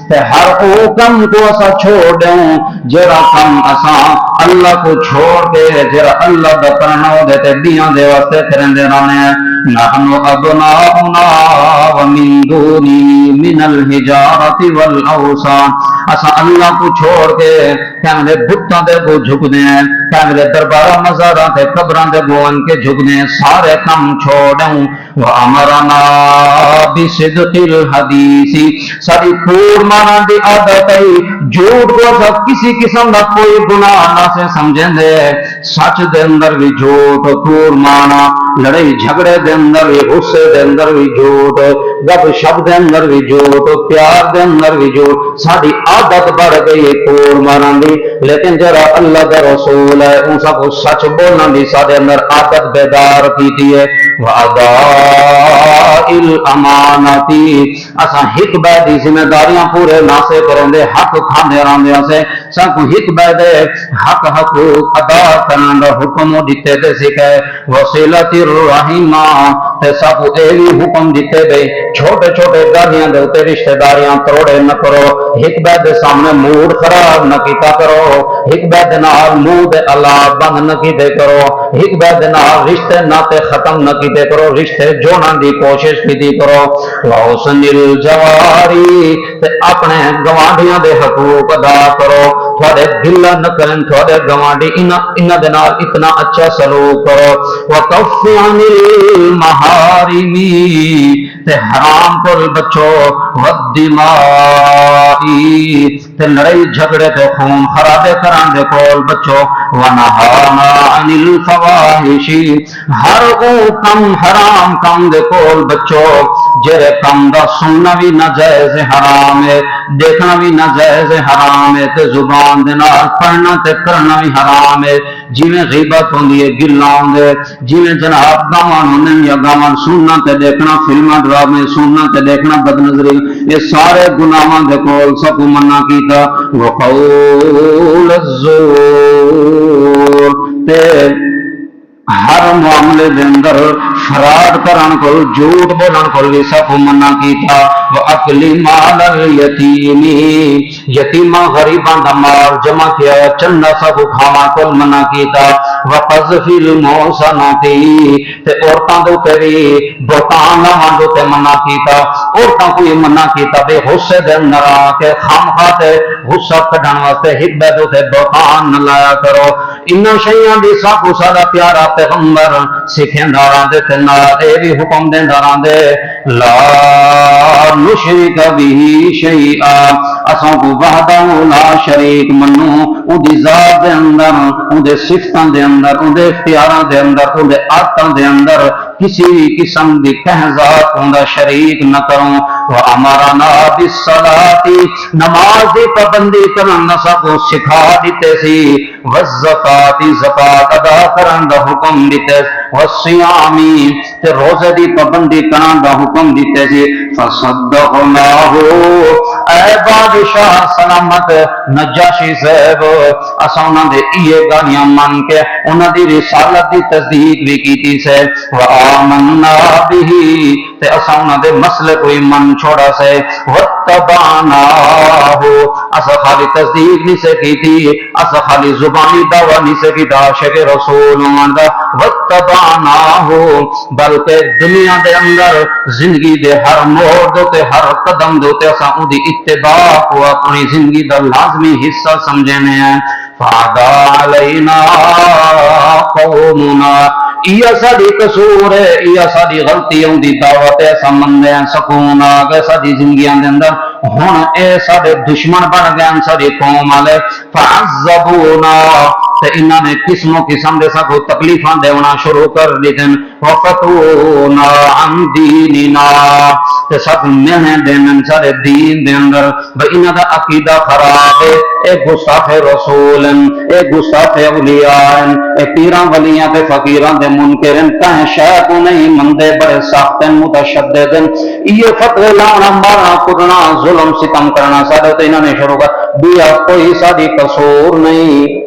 تے ہر او کم کو اسا چھوڑ دیں جرا کم اسا اللہ کو چھوڑ دے جرا اللہ دا پرناو دے تے دیاں دے واسطے کرن دے رانے نحن ابناؤنا ومن دونی من الحجارت والاوسان اسا اللہ کو چھوڑ کے کیمرے بتاں دے کو جھکدے ہیں، کیمرے دربارہ مزاراں تے قبراں دے گون کے جھکدے ہیں، سارے کم چھوڑوں وامرنا بصدق الحدیث ساری کوڑ مانا دی عادت ہے جھوٹ کو سب کسی قسم کا کوئی گناہ نہ سے سمجھیں دے، سچ دے اندر بھی جھوٹ، کوڑ مانا لڑائی جھگڑے دے اندر بھی، غصے دے اندر بھی جھوٹ، گپ شپ دے اندر بھی جھوٹ، پیار دے اندر بھی جھوٹ، ساری عادت بڑھ گئی کوڑ مارن دی، لیکن جرا اللہ دا رسول ہے ان سب کو سچ بولنا دی سارے اندر عادت بیدار کی ہے۔ وَأَدَاءِ الْأَمَانَةِ اساں ہک بے دی ذمہ داریاں پورے نہ سے کرن دے، حق کھاندے رہندے سے سب کو ہک بے دے حق حقوق ادا کرن دا حکم دیتے دے سکھے، وصلۃ الرحمہ تے سب کو اے بھی حکم دیتے دے چھوٹے چھوٹے گالیاں دے تے رشتہ داریاں توڑے نہ کرو، ہک بے دے سامنے موڈ خراب نہ کیتا کرو، ہک بے دے نال منہ دے اللہ بند نہ کیتے کرو، ہک بے دے نال رشتے ناتے ختم نہ کیتے کرو، رشتے جوڑن دی کوشش کیتی کرو، وحسن الجواری تے اپنے گوانڈیاں دے حقوق ادا کرو، تھوڑے دل نہ کرن تھوڑے گوانڈی انہاں دے نال اتنا اچھا سلوک کرو، وکف عن المحارم تے حرام کو بچو، والدماء تے لڑائی جھگڑے تے خون خرابے کران دے کول بچو، ونہانا عن الفواحش ہر او کم حرام کم دے کول بچو جڑے کم دا سننا بھی ناجائز حرام ہے، دیکھنا بھی ناجائز حرام ہے، تے زبان دے نال پڑھنا تے کرنا بھی حرام ہے، جویں غیبت ہوندی ہے گلا ہوندے، جویں جناب گاواں ہوندے یا گاواں سننا تے دیکھنا، فلماں ڈرامے سننا تے دیکھنا، بد نظری، یہ سارے گناہاں دے کول سب منع کیتا، وقول الزور تے ہر معاملے دے اندر فراڈ کرن کو جھوٹ بولن کو بھی سب منع کیتا، واکل مال الیتیم یتیماں غریباں دا مال جمع کیا چندا سب کھاواں کو منع کیتا، وقذف المحصنات تے عورتاں دے تے بھی بہتان لاون دے تے منع کیتا، عورتاں کو یہ منع کیتا بے غصے دے اندر آ کے خامخواہ تے غصہ کڈن واسطے ہدے دے تے بہتان نہ لایا کرو، انہاں شیاں دی سب کو سارا پیارا پیغمبر سکھیندا رہندے تے نال اے بھی حکم دیندا رہندے لا نشرک به شیئا اساں کو وحدہ لا شریک منو اودی ذات دے اندر، اودے صفتاں دے اندر، اودے اختیاراں دے اندر، اودے عادتاں دے اندر کسی بھی قسم دی کہیں ذات ہوندا شریک نہ کروں، وامرنا بالصلاۃ نماز دی پابندی کرن سب کو سکھا دیتے سی، والزکات زکات ادا کرن دا حکم دیتے، والصیام تے روزے دی پابندی کرن دا حکم دیتے سی، فصدقناہ اے بادشاہ سلامت نجاشی صاحب اساں انہاں دے ایے گالیاں من کے انہاں دی رسالت دی تصدیق بھی کیتی سے، وآمنا به تے اساں انہاں دے مسئلے کوئی من چھوڑا سے، واتبعناہ اساں خالی تصدیق نہیں سے کیتی، اساں خالی زبانی دعویٰ نہیں سے کیتا عاشق رسول دا، واتبعناہ بلکہ دنیا دے اندر زندگی دے ہر موڑ تے ہر قدم دے اساں اودی اتباع کو اپنی زندگی دا لازمی حصہ سمجھنے ہیں، فعدا علینا قومنا یہ ساری قصور ہے، یہ ساری غلطی ہوندی دعوت ہے سمندے ہیں، سکون آ گئے ساری زندگیاں دے اندر، ہن اے سارے دشمن بن گئے ساری قوم والے، فعذبونا تے انہاں نے قسم و قسم دے سب تکلیفاں دینا شروع کر دیتے، وفتونا عن دیننا تے سب مہنے دین سارے دین دے اندر، بھئی انہاں دا عقیدہ خراب ہے، اے گستاخ رسول اے گستاخ اولیاء اے پیراں ولیاں تے فقیراں دے منکرن کہیں شے کو نہیں مندے، بڑے سخت متشدد، یہ فتوے لانا مارنا کٹنا ظلم ستم کرنا سارے تے انہاں نے شروع کر دیا، کوئی ساری قصور نہیں۔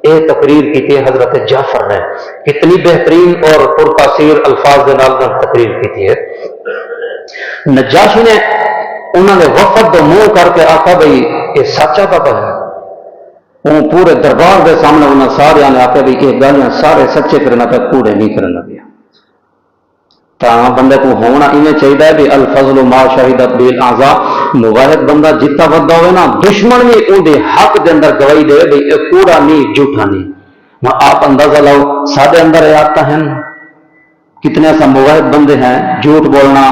اے تقریر کی تھی حضرت جعفر نے، کتنی بہترین اور پرتاثیر الفاظ دے نال تقریر کی تھی ہے۔ نجاشی نے انہوں نے وفد دو منہ کر کے آخا بھئی یہ سچا پتہ ہے، وہ پورے دربار دے سامنے انہوں سارے نے آخا بھئی یہ گالیاں سارے سچے کرنا پہ کوڑے نہیں کرنا پیا، تا بندے کو ہونا انہیں چاہیے بھی الفضل ما شہدت بیل اعضاء، مواحد بندہ جتنا بندہ ہوئے نا دشمن بھی ان دے حق دے اندر گواہی دے بھی یہ کوڑا نہیں جھوٹا نہیں۔ آپ اندازہ لاؤ سارے اندر آتا ہیں کتنے ایسا مواحد بندے ہیں، جھوٹ بولنا،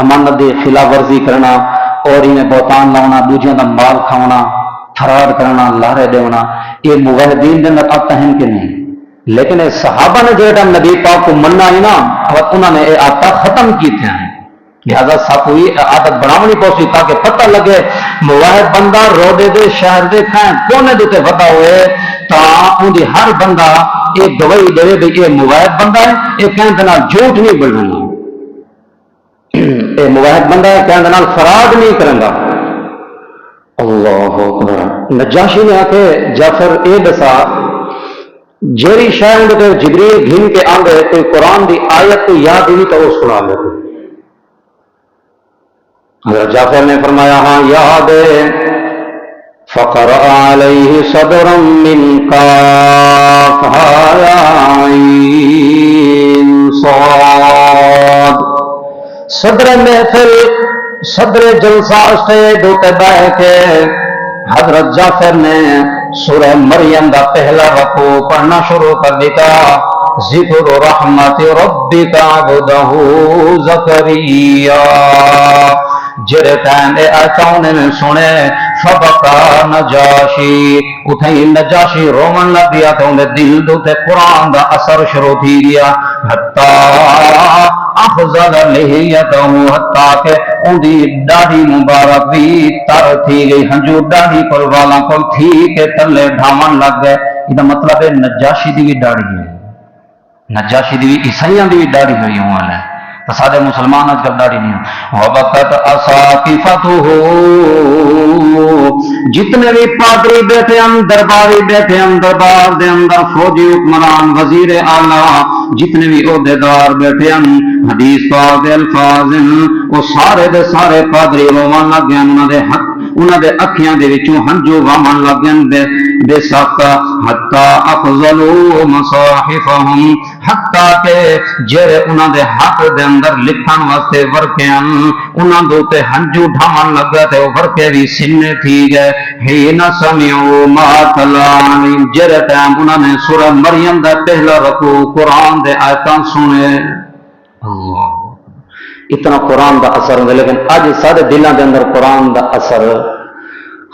امانت دی خلاف ورزی کرنا اور انہیں بہتان لاؤنا، دوجیاں دا مال کھانا، فراڈ کرنا، لارے دیونا، یہ مواحدین دے اندر آتا ہے کہ نہیں؟ لیکن صحابہ نے جو نبی پاک کو مننا ہے نا اور انہوں نے یہ آتا ختم کی تھے ہیں، لہذا سب ہوئی عادت بناونی پوسی تاکہ پتہ لگے مواحد بندہ روڈے دے شہر دے کھائیں کونے دوتے ودا ہوئے تا ان دی ہر بندہ ایک گواہی دے بھی یہ مواحد بندہ ہے، یہ کہیں دینا جھوٹ نہیں بولنا، یہ مواحد بندہ ہے کہیں دینا فراڈ نہیں کرنگا۔ اللہ اکبر۔ نجاشی نے آکے جعفر اے دسا جیری شاید تو جبریل گھن کے آنگے کوئی قرآن دی آیت کو یاد ہوئی تو وہ سنا لے۔ حضرت جعفر نے فرمایا ہاں یاد ہے، فقرأ علیہ صدرا من کاف ہا عین صاد، صدر محفل صدر جلسہ اسٹیج ہوتے بیٹھ کے حضرت جعفر نے سورہ مریم دا پہلا رکوع پڑھنا شروع کر دیتا، ذکر رحمت ربک عبدہ زکریا، جرے کہنے آتاؤں نے سنے فبکا نجاشی، اتھائی نجاشی رومن لگ دیا تو انہیں دل دوتے قرآن دا اثر شروع تھی گیا، حتی افضل لہیتہو، حتی کہ ان دی داڑھی مبارک بھی تر تھی گئی، ہنجو داڑھی پر والا کو تھی کہ تلے ڈھامن لگ گئے۔ یہ مطلب ہے نجاشی دی بھی داڑھی ہے، نجاشی دی بھی عیسائیاں دی بھی داڑھی ہوئی ہوں ہے، تو سادے مسلمان آج کل داڑھی نہیں ہوں۔ وَبَقَتْ أَسَاقِفَتُهُ، جتنے بھی پادری بیٹھے ہیں درباری بیٹھے ہیں دربار دے اندر، فوجی حکمران وزیر اعلیٰ جتنے بھی عہدیدار بیٹھے ہیں، حدیث پاک الفاظ وہ سارے دے سارے پادری روان لگ گئے، انہوں نے حق انہوں نے اکھیاں دے وچوں ہنجو وامن لگ گئے بے ساکا، حتی افضلوا مصاحفہم، حتی کہ جڑے انہوں نے حق دے اندر لکھن واسطے ورکیاں انہوں دوتے ہنجو ڈھامن لگ گئے تھے، ورکے بھی سننے تھی گئے، حین سمعوا ما تلا علیہم، جڑے ٹائم انہوں نے سورہ مریم دا پہلا رکوع قرآن دے آیتاں سنے۔ اللہ اتنا قرآن دا اثر ہوتا ہے، لیکن آج سارے دلوں کے اندر قرآن دا اثر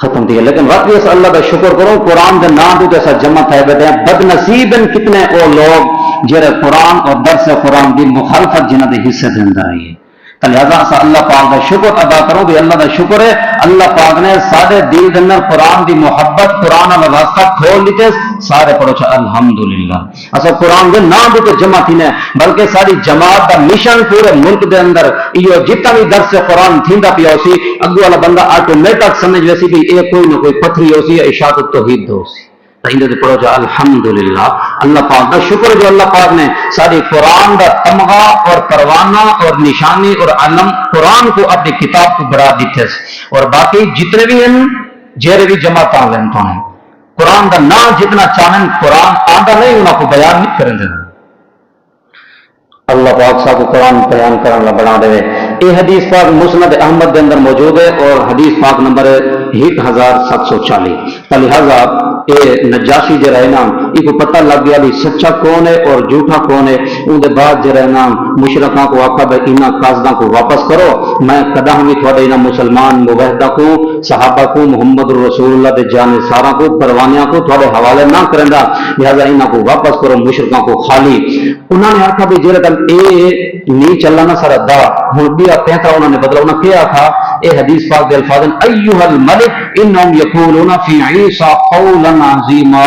ختم تھی ہے۔ لیکن وقت بھی اللہ کا شکر کرو قرآن کے نام تو جیسا جمع تھے بیٹھے ہیں، بد نصیب کتنے وہ لوگ جڑے قرآن اور درس قرآن کی مخالفت جنہوں کے حصے دے اندر آئی ہے۔ لہذا اسا اللہ پاک کا شکر ادا کرو بھی اللہ کا شکر ہے اللہ پاک نے سارے دل کے اندر قرآن کی محبت قرآن والا راستہ کھول دیتے، سارے پڑھو چا الحمدللہ۔ اسا قرآن کے نام بھی جمع تھی نے بلکہ ساری جماعت کا مشن پورے ملک کے اندر یہ جتنا بھی درس قرآن تھیندا پیا اسی اگو والا بندہ آٹومیٹک سمجھ ویسی بھی یہ کوئی نہ کوئی پتھری ہوسی یا اشاعت التوحید ہوسی، پڑھو جا الحمدللہ۔ اللہ پاک کا شکر جو اللہ پاک نے ساری قرآن کا تمغہ اور پروانہ اور نشانی اور علم قرآن کو اپنی کتاب کو بڑھا دیتے، اور باقی جتنے بھی ہیں جیرے بھی جماعت ہیں تو ہیں قرآن کا نام جتنا چاہیں قرآن آدھا نہیں انہوں کو بیان نہیں کریں دے۔ اللہ پاک صاحب کو قرآن بیان کرنا بنا دے۔ یہ حدیث پاک مسند احمد کے اندر موجود ہے اور حدیث پاک نمبر 1740۔ لہذا یہ نجاشی جو رہے نا یہ کو پتہ لگ گیا بھی سچا کون ہے اور جھوٹا کون ہے، ان کے بعد جو رہنا مشرکاں کو آقا بھائی انہاں قاصداں کو واپس کرو، میں قدہ ہمیں تھوڑے انہاں مسلمان موحدہ کو صحابہ کو محمد رسول اللہ دے جانے سارا کو پروانیاں کو تھوڑے حوالے نہ کریں گا، لہذا انہاں کو واپس کرو مشرکاں کو خالی۔ انہوں نے آقا بھی جیرے تک اے نہیں چلانا سارا دا ہوں بھی پینترا انہوں نے بدلا، انہوں نے کیا کہا اے حدیث پاک دے الفاظ ایوہ الملک انہم یقولون فی عیسیٰ قولا عظیما،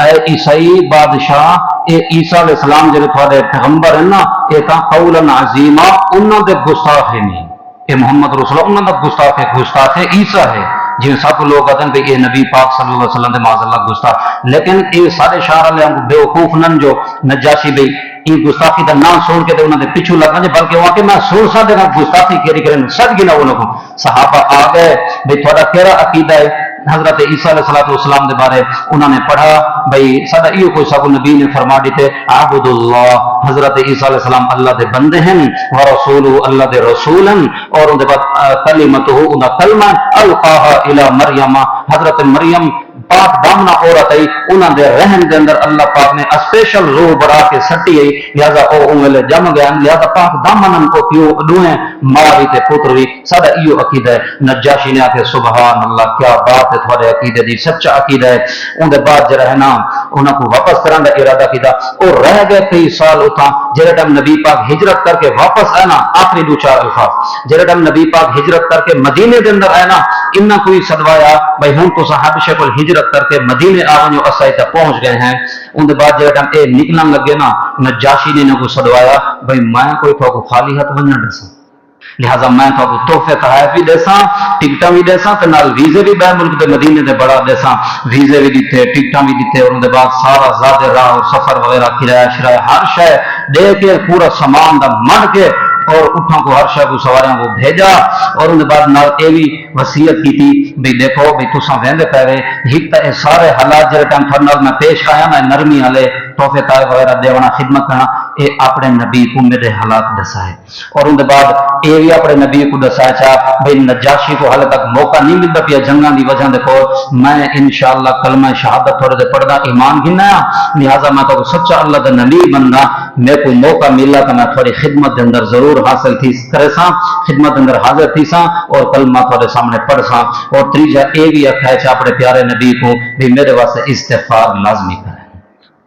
اے عیسائی بادشاہ اے عیسیٰ علیہ السلام جو تھوڑے پیغمبر ہیں نا اے کہا قولا عظیما، انہوں دے گستاخ ہے نہیں، اے محمد رسول اللہ انہوں دے گستاخ ہے عیسیٰ ہے، جن سب لوگ کہتے ہیں کہ یہ نبی پاک صلی اللہ علیہ وسلم دے معاذ اللہ گستاخ، لیکن یہ سارے شہر والے بے وقوف نن جو نجاشی بھی ان گستاخی کا نام سن کے انہوں نے پیچھو لگا جی بلکہ وہاں کے میں سن سا دیکھا گستاخی کیری کریں سج گنا وہ لوگوں صحابہ آ گئے بھائی تھوڑا کیڑا عقیدہ ہے حضرت عیسیٰ علیہ السلام دے بارے انہوں نے پڑھا بھائی سدا یہ کوئی سب نبی نے فرما دیتے عبد اللہ حضرت عیسیٰ علیہ السلام اللہ دے بندے ہیں ورسول اللہ دے رسول ہیں اور ان دے بعد کلمتہ ان کلمہ القاها الی مریم حضرت مریم پاک دامنا عورت ہے انہوں دے رحم دے اندر اللہ پاک نے اسپیشل روح بڑھا کے سٹی ہے لہذا او انگلے جم گیا لہذا پاک دامن کو پیو دوئیں ماں تے پتر بھی سادہ ایو عقیدہ ہے نجاشی نے آکے سبحان اللہ کیا بات ہے تھوڑے عقیدہ دی سچا عقیدہ ہے ان دے بعد جرہ ہے نا انہوں کو واپس کران دا ارادہ کیتا اور رہ گئے کئی سال اتھا جرہ ٹائم نبی پاک ہجرت کر کے واپس آئے نا آخری دو چار الفاظ جرہ ٹائم نبی پاک ہجرت کر کے مدینے دے اندر آئے نا انہاں کوئی صدوایا بھائی ہوں تو صحابہ شکل ہجرت کر کے مدینے آونیو اسائی تک پہنچ گئے ہیں ان دے بعد جرہ ٹائم اے نکلن لگے نا نجاشی نے انہوں کو صدوایا بھائی میں کوئی تو خالی ہاتھ ونجن دسا لہذا میں تو تحفے تحائف بھی دیسا ٹکٹاں بھی دیسا تے نال ویزے بھی بین ملک دے مدینے دے بڑا دیسا ویزے بھی دیتے ٹکٹاں بھی دیتے اور ان دے بعد سارا زیادہ راہ اور سفر وغیرہ کرایہ شرائع ہر شے دے کے پورا سامان دا من کے اور اٹھوں کو ہر شے کو سواریاں کو بھیجا اور ان بعد نال اے بھی وصیت کی تھی بھئی دیکھو بھئی تساں ویندے پے ہک تے سارے حالات جڑے ٹائم تھن نال میں پیش آیا نا نرمی والے تحفے تائے وغیرہ دیونا خدمت کرنا اے اپنے نبی کو میرے حالات دسا ہے اور ان بعد اے بھی اپنے نبی کو دسایا چاہ بھئی نجاشی کو حال تک موقع نہیں ملتا پیا جنگاں دی وجہ دیکھو میں انشاءاللہ کلمہ شہادت تھوڑے دے پڑھدا ایمان گننا لہذا میں تو سچا اللہ دا نبی بندہ میرے کو موقع ملا تو میں تھوڑی خدمت دے اندر ضرور حاصل تھی کرے سا خدمت دے اندر حاضر تھی سا اور کلمہ تھوڑے سامنے پڑھ سا اور تیجا اے بھی اکھائے چاہ اپنے پیارے نبی کو بھی میرے واسطے استغفار لازمی کرے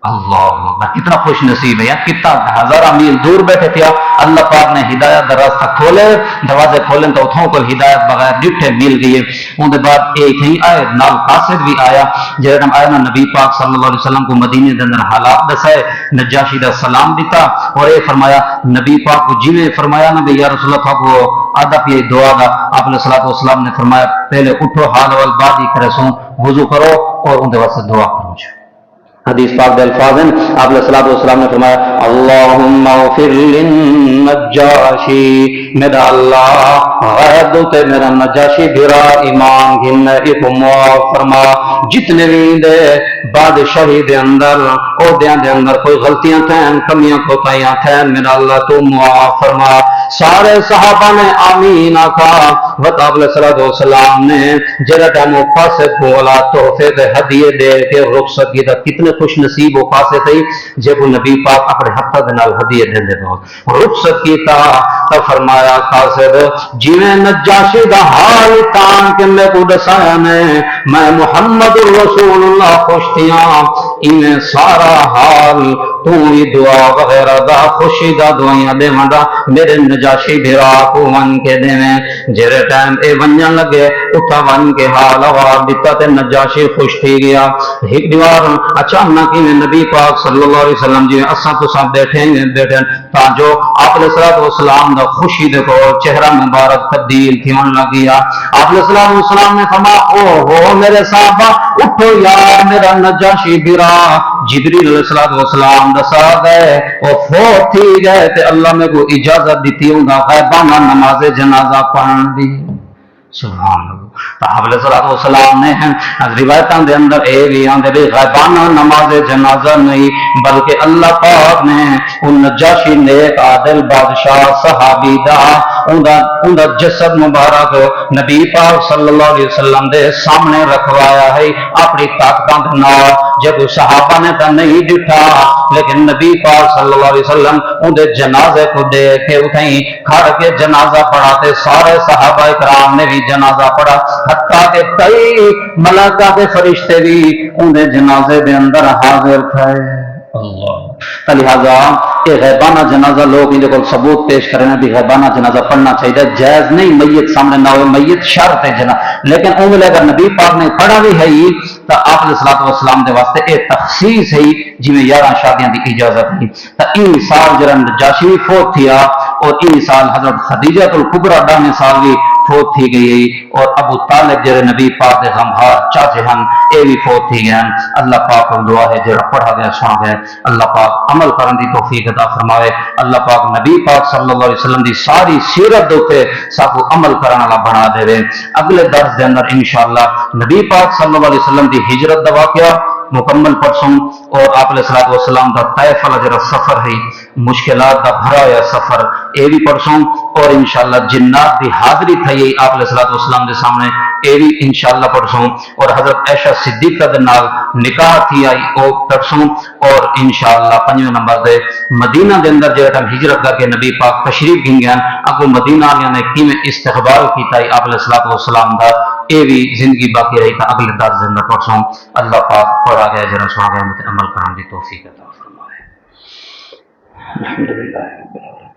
اللہ کتنا خوش نصیب ہے یار کتنا ہزارہ میل دور بیٹھے تھے اللہ پاک نے ہدایت دا راستہ کھولے دروازے کھولیں تو اتھوں کو ہدایت بغیر ڈٹھے مل گئی ان کے بعد ایک ہی آئے نال قاصد بھی آیا جب آیا نا نبی پاک صلی اللہ علیہ وسلم کو مدینے دے اندر حالات دسائے نجاشی دا سلام دیتا اور یہ فرمایا نبی پاک کو جی فرمایا نا بھئی یا رسول اللہ پاک کو آدھا پی دعا دا آپ علیہ الصلوۃ والسلام نے فرمایا پہلے اٹھو حال وال بعد ہی کرے سو وضو کرو اور ان کے واسطے دعا کرو حدیث پاک دے الفاظ ہیں آپ علیہ الصلوۃ والسلام نے فرمایا اللہم اغفر للنجاشی میرا اللہ غیب تے میرا نجاشی بھرا ایمان گھن ایک معاف فرما جتنے بھی دے بادشاہی دے اندر عہدیاں دے اندر کوئی غلطیاں تھیں کمیاں کوتاہیاں تھیں میرا اللہ تو معاف فرما سارے صحابہ نے آمین آقا وطا علیہ الصلوۃ والسلام نے جڑا ٹائم فاسد بولا تحفے دے ہدیے دے کے رخصت کی کتنے خوش نصیب وہ پاسے تھے جب وہ نبی پاک اپنے ہاتھ دے نال ہدیے دیندے ہو رخصت کیتا تو فرمایا قاصد جویں نجاشی دا حال تان کہ میں کو دسایا میں محمد رسول اللہ خوش تھیاں ایویں سارا حال تو بھی دعا وغیرہ دا خوشی دا دعائیاں دے منڈا میرے نجاشی بھرا کو ون کے دے میں جرے ٹائم اے ونجن لگے اتھا ون کے حال آوار دیتا تے نجاشی خوش تھی گیا ایک دیوار اچانک میں نبی پاک صلی اللہ علیہ وسلم جی اساں تو سب بیٹھے تا جو آپ علیہ الصلوۃ والسلام دا خوشی دیکھو چہرہ مبارک تبدیل تھیون لگیا آپ علیہ الصلوۃ والسلام نے فرمایا او ہو میرے صحابہ اٹھو یار میرا نجاشی بھرا جبریل علیہ الصلوۃ والسلام دسا گئے اور فوت تھی گئے تے اللہ میں کو اجازت دیتی ہوں گا غیبانہ نماز جنازہ پڑھن دی سبحان اللہ آپ علیہ الصلوۃ والسلام نے روایتاں دے اندر اے بھی آندے بھی غیبانہ نماز جنازہ نہیں بلکہ اللہ پاک نے ان نجاشی نیک عادل بادشاہ صحابی دا ان دا جسد مبارک نبی پاک صلی اللہ علیہ وسلم دے سامنے رکھوایا ہے اپنی طاقتاں دے نال جب صحابہ نے تا نہیں ڈٹھا لیکن نبی پاک صلی اللہ علیہ وسلم ان دے جنازے کو دیکھ کے اٹھیں کھڑ کے جنازہ پڑھاتے سارے صحابہ کرام نے بھی جنازہ پڑھا حتیٰ کہ کئی ملائکہ کے فرشتے بھی ان دے جنازے دے اندر حاضر تھے اللہ لہذا کہ غیبانہ جنازہ لوگ ان کو ثبوت پیش کرنا بھی غیبانہ جنازہ پڑھنا چاہیے جائز نہیں میت سامنے نہ ہو میت شرط ہے جنازہ لیکن اگر نبی پاک نے پڑھا بھی ہے تو آپ علیہ الصلوۃ والسلام دے واسطے یہ تخصیص ہے جی میں 11 شادیاں دی اجازت ہے تو این سال جرا نجاشی بھی فوت تھیا اور این سال حضرت خدیجہ الکبریٰ ڈانے سال بھی فوت تھی گئی اور ابو طالب جڑے نبی پاک دے غمخوار چاچے ہیں یہ بھی فوت تھی گئے اللہ پاک کو دعا ہے جڑا پڑھا گیا سنا گیا اللہ پاک عمل کرن دی توفیق عطا فرمائے اللہ پاک نبی پاک صلی اللہ علیہ وسلم دی ساری سیرت دوتے سب کو عمل کرنے والا بنا دے اگلے درس دے اندر انشاءاللہ نبی پاک صلی اللہ علیہ وسلم دی ہجرت دا واقعہ مکمل پرسوں اور آپ علیہ الصلوۃ والسلام دا طائف والا جڑا سفر ہے مشکلات دا بھرا ہوا سفر یہ بھی پرسوں اور انشاءاللہ جنات دی حاضری تھی آپ علیہ الصلوۃ والسلام دے سامنے یہ بھی انشاءاللہ پرسوں اور حضرت عائشہ صدیقہ دے نال نکاح تھی آئی او پرسوں اور انشاءاللہ 5 نمبر دے مدینہ دے اندر جڑا ہجرت کر کے نبی پاک تشریف گن گئے اگو مدینہ والے نے کیویں استقبال کیتا ہے آپ علیہ الصلوۃ والسلام دا یہ بھی زندگی باقی رہی تھا اگلے 10 دن میں پرسوں اللہ پاک پڑھا گیا جرا سنا گیا مت عمل کرنے کی توفیق عطا فرمائے الحمدللہ رب العالمین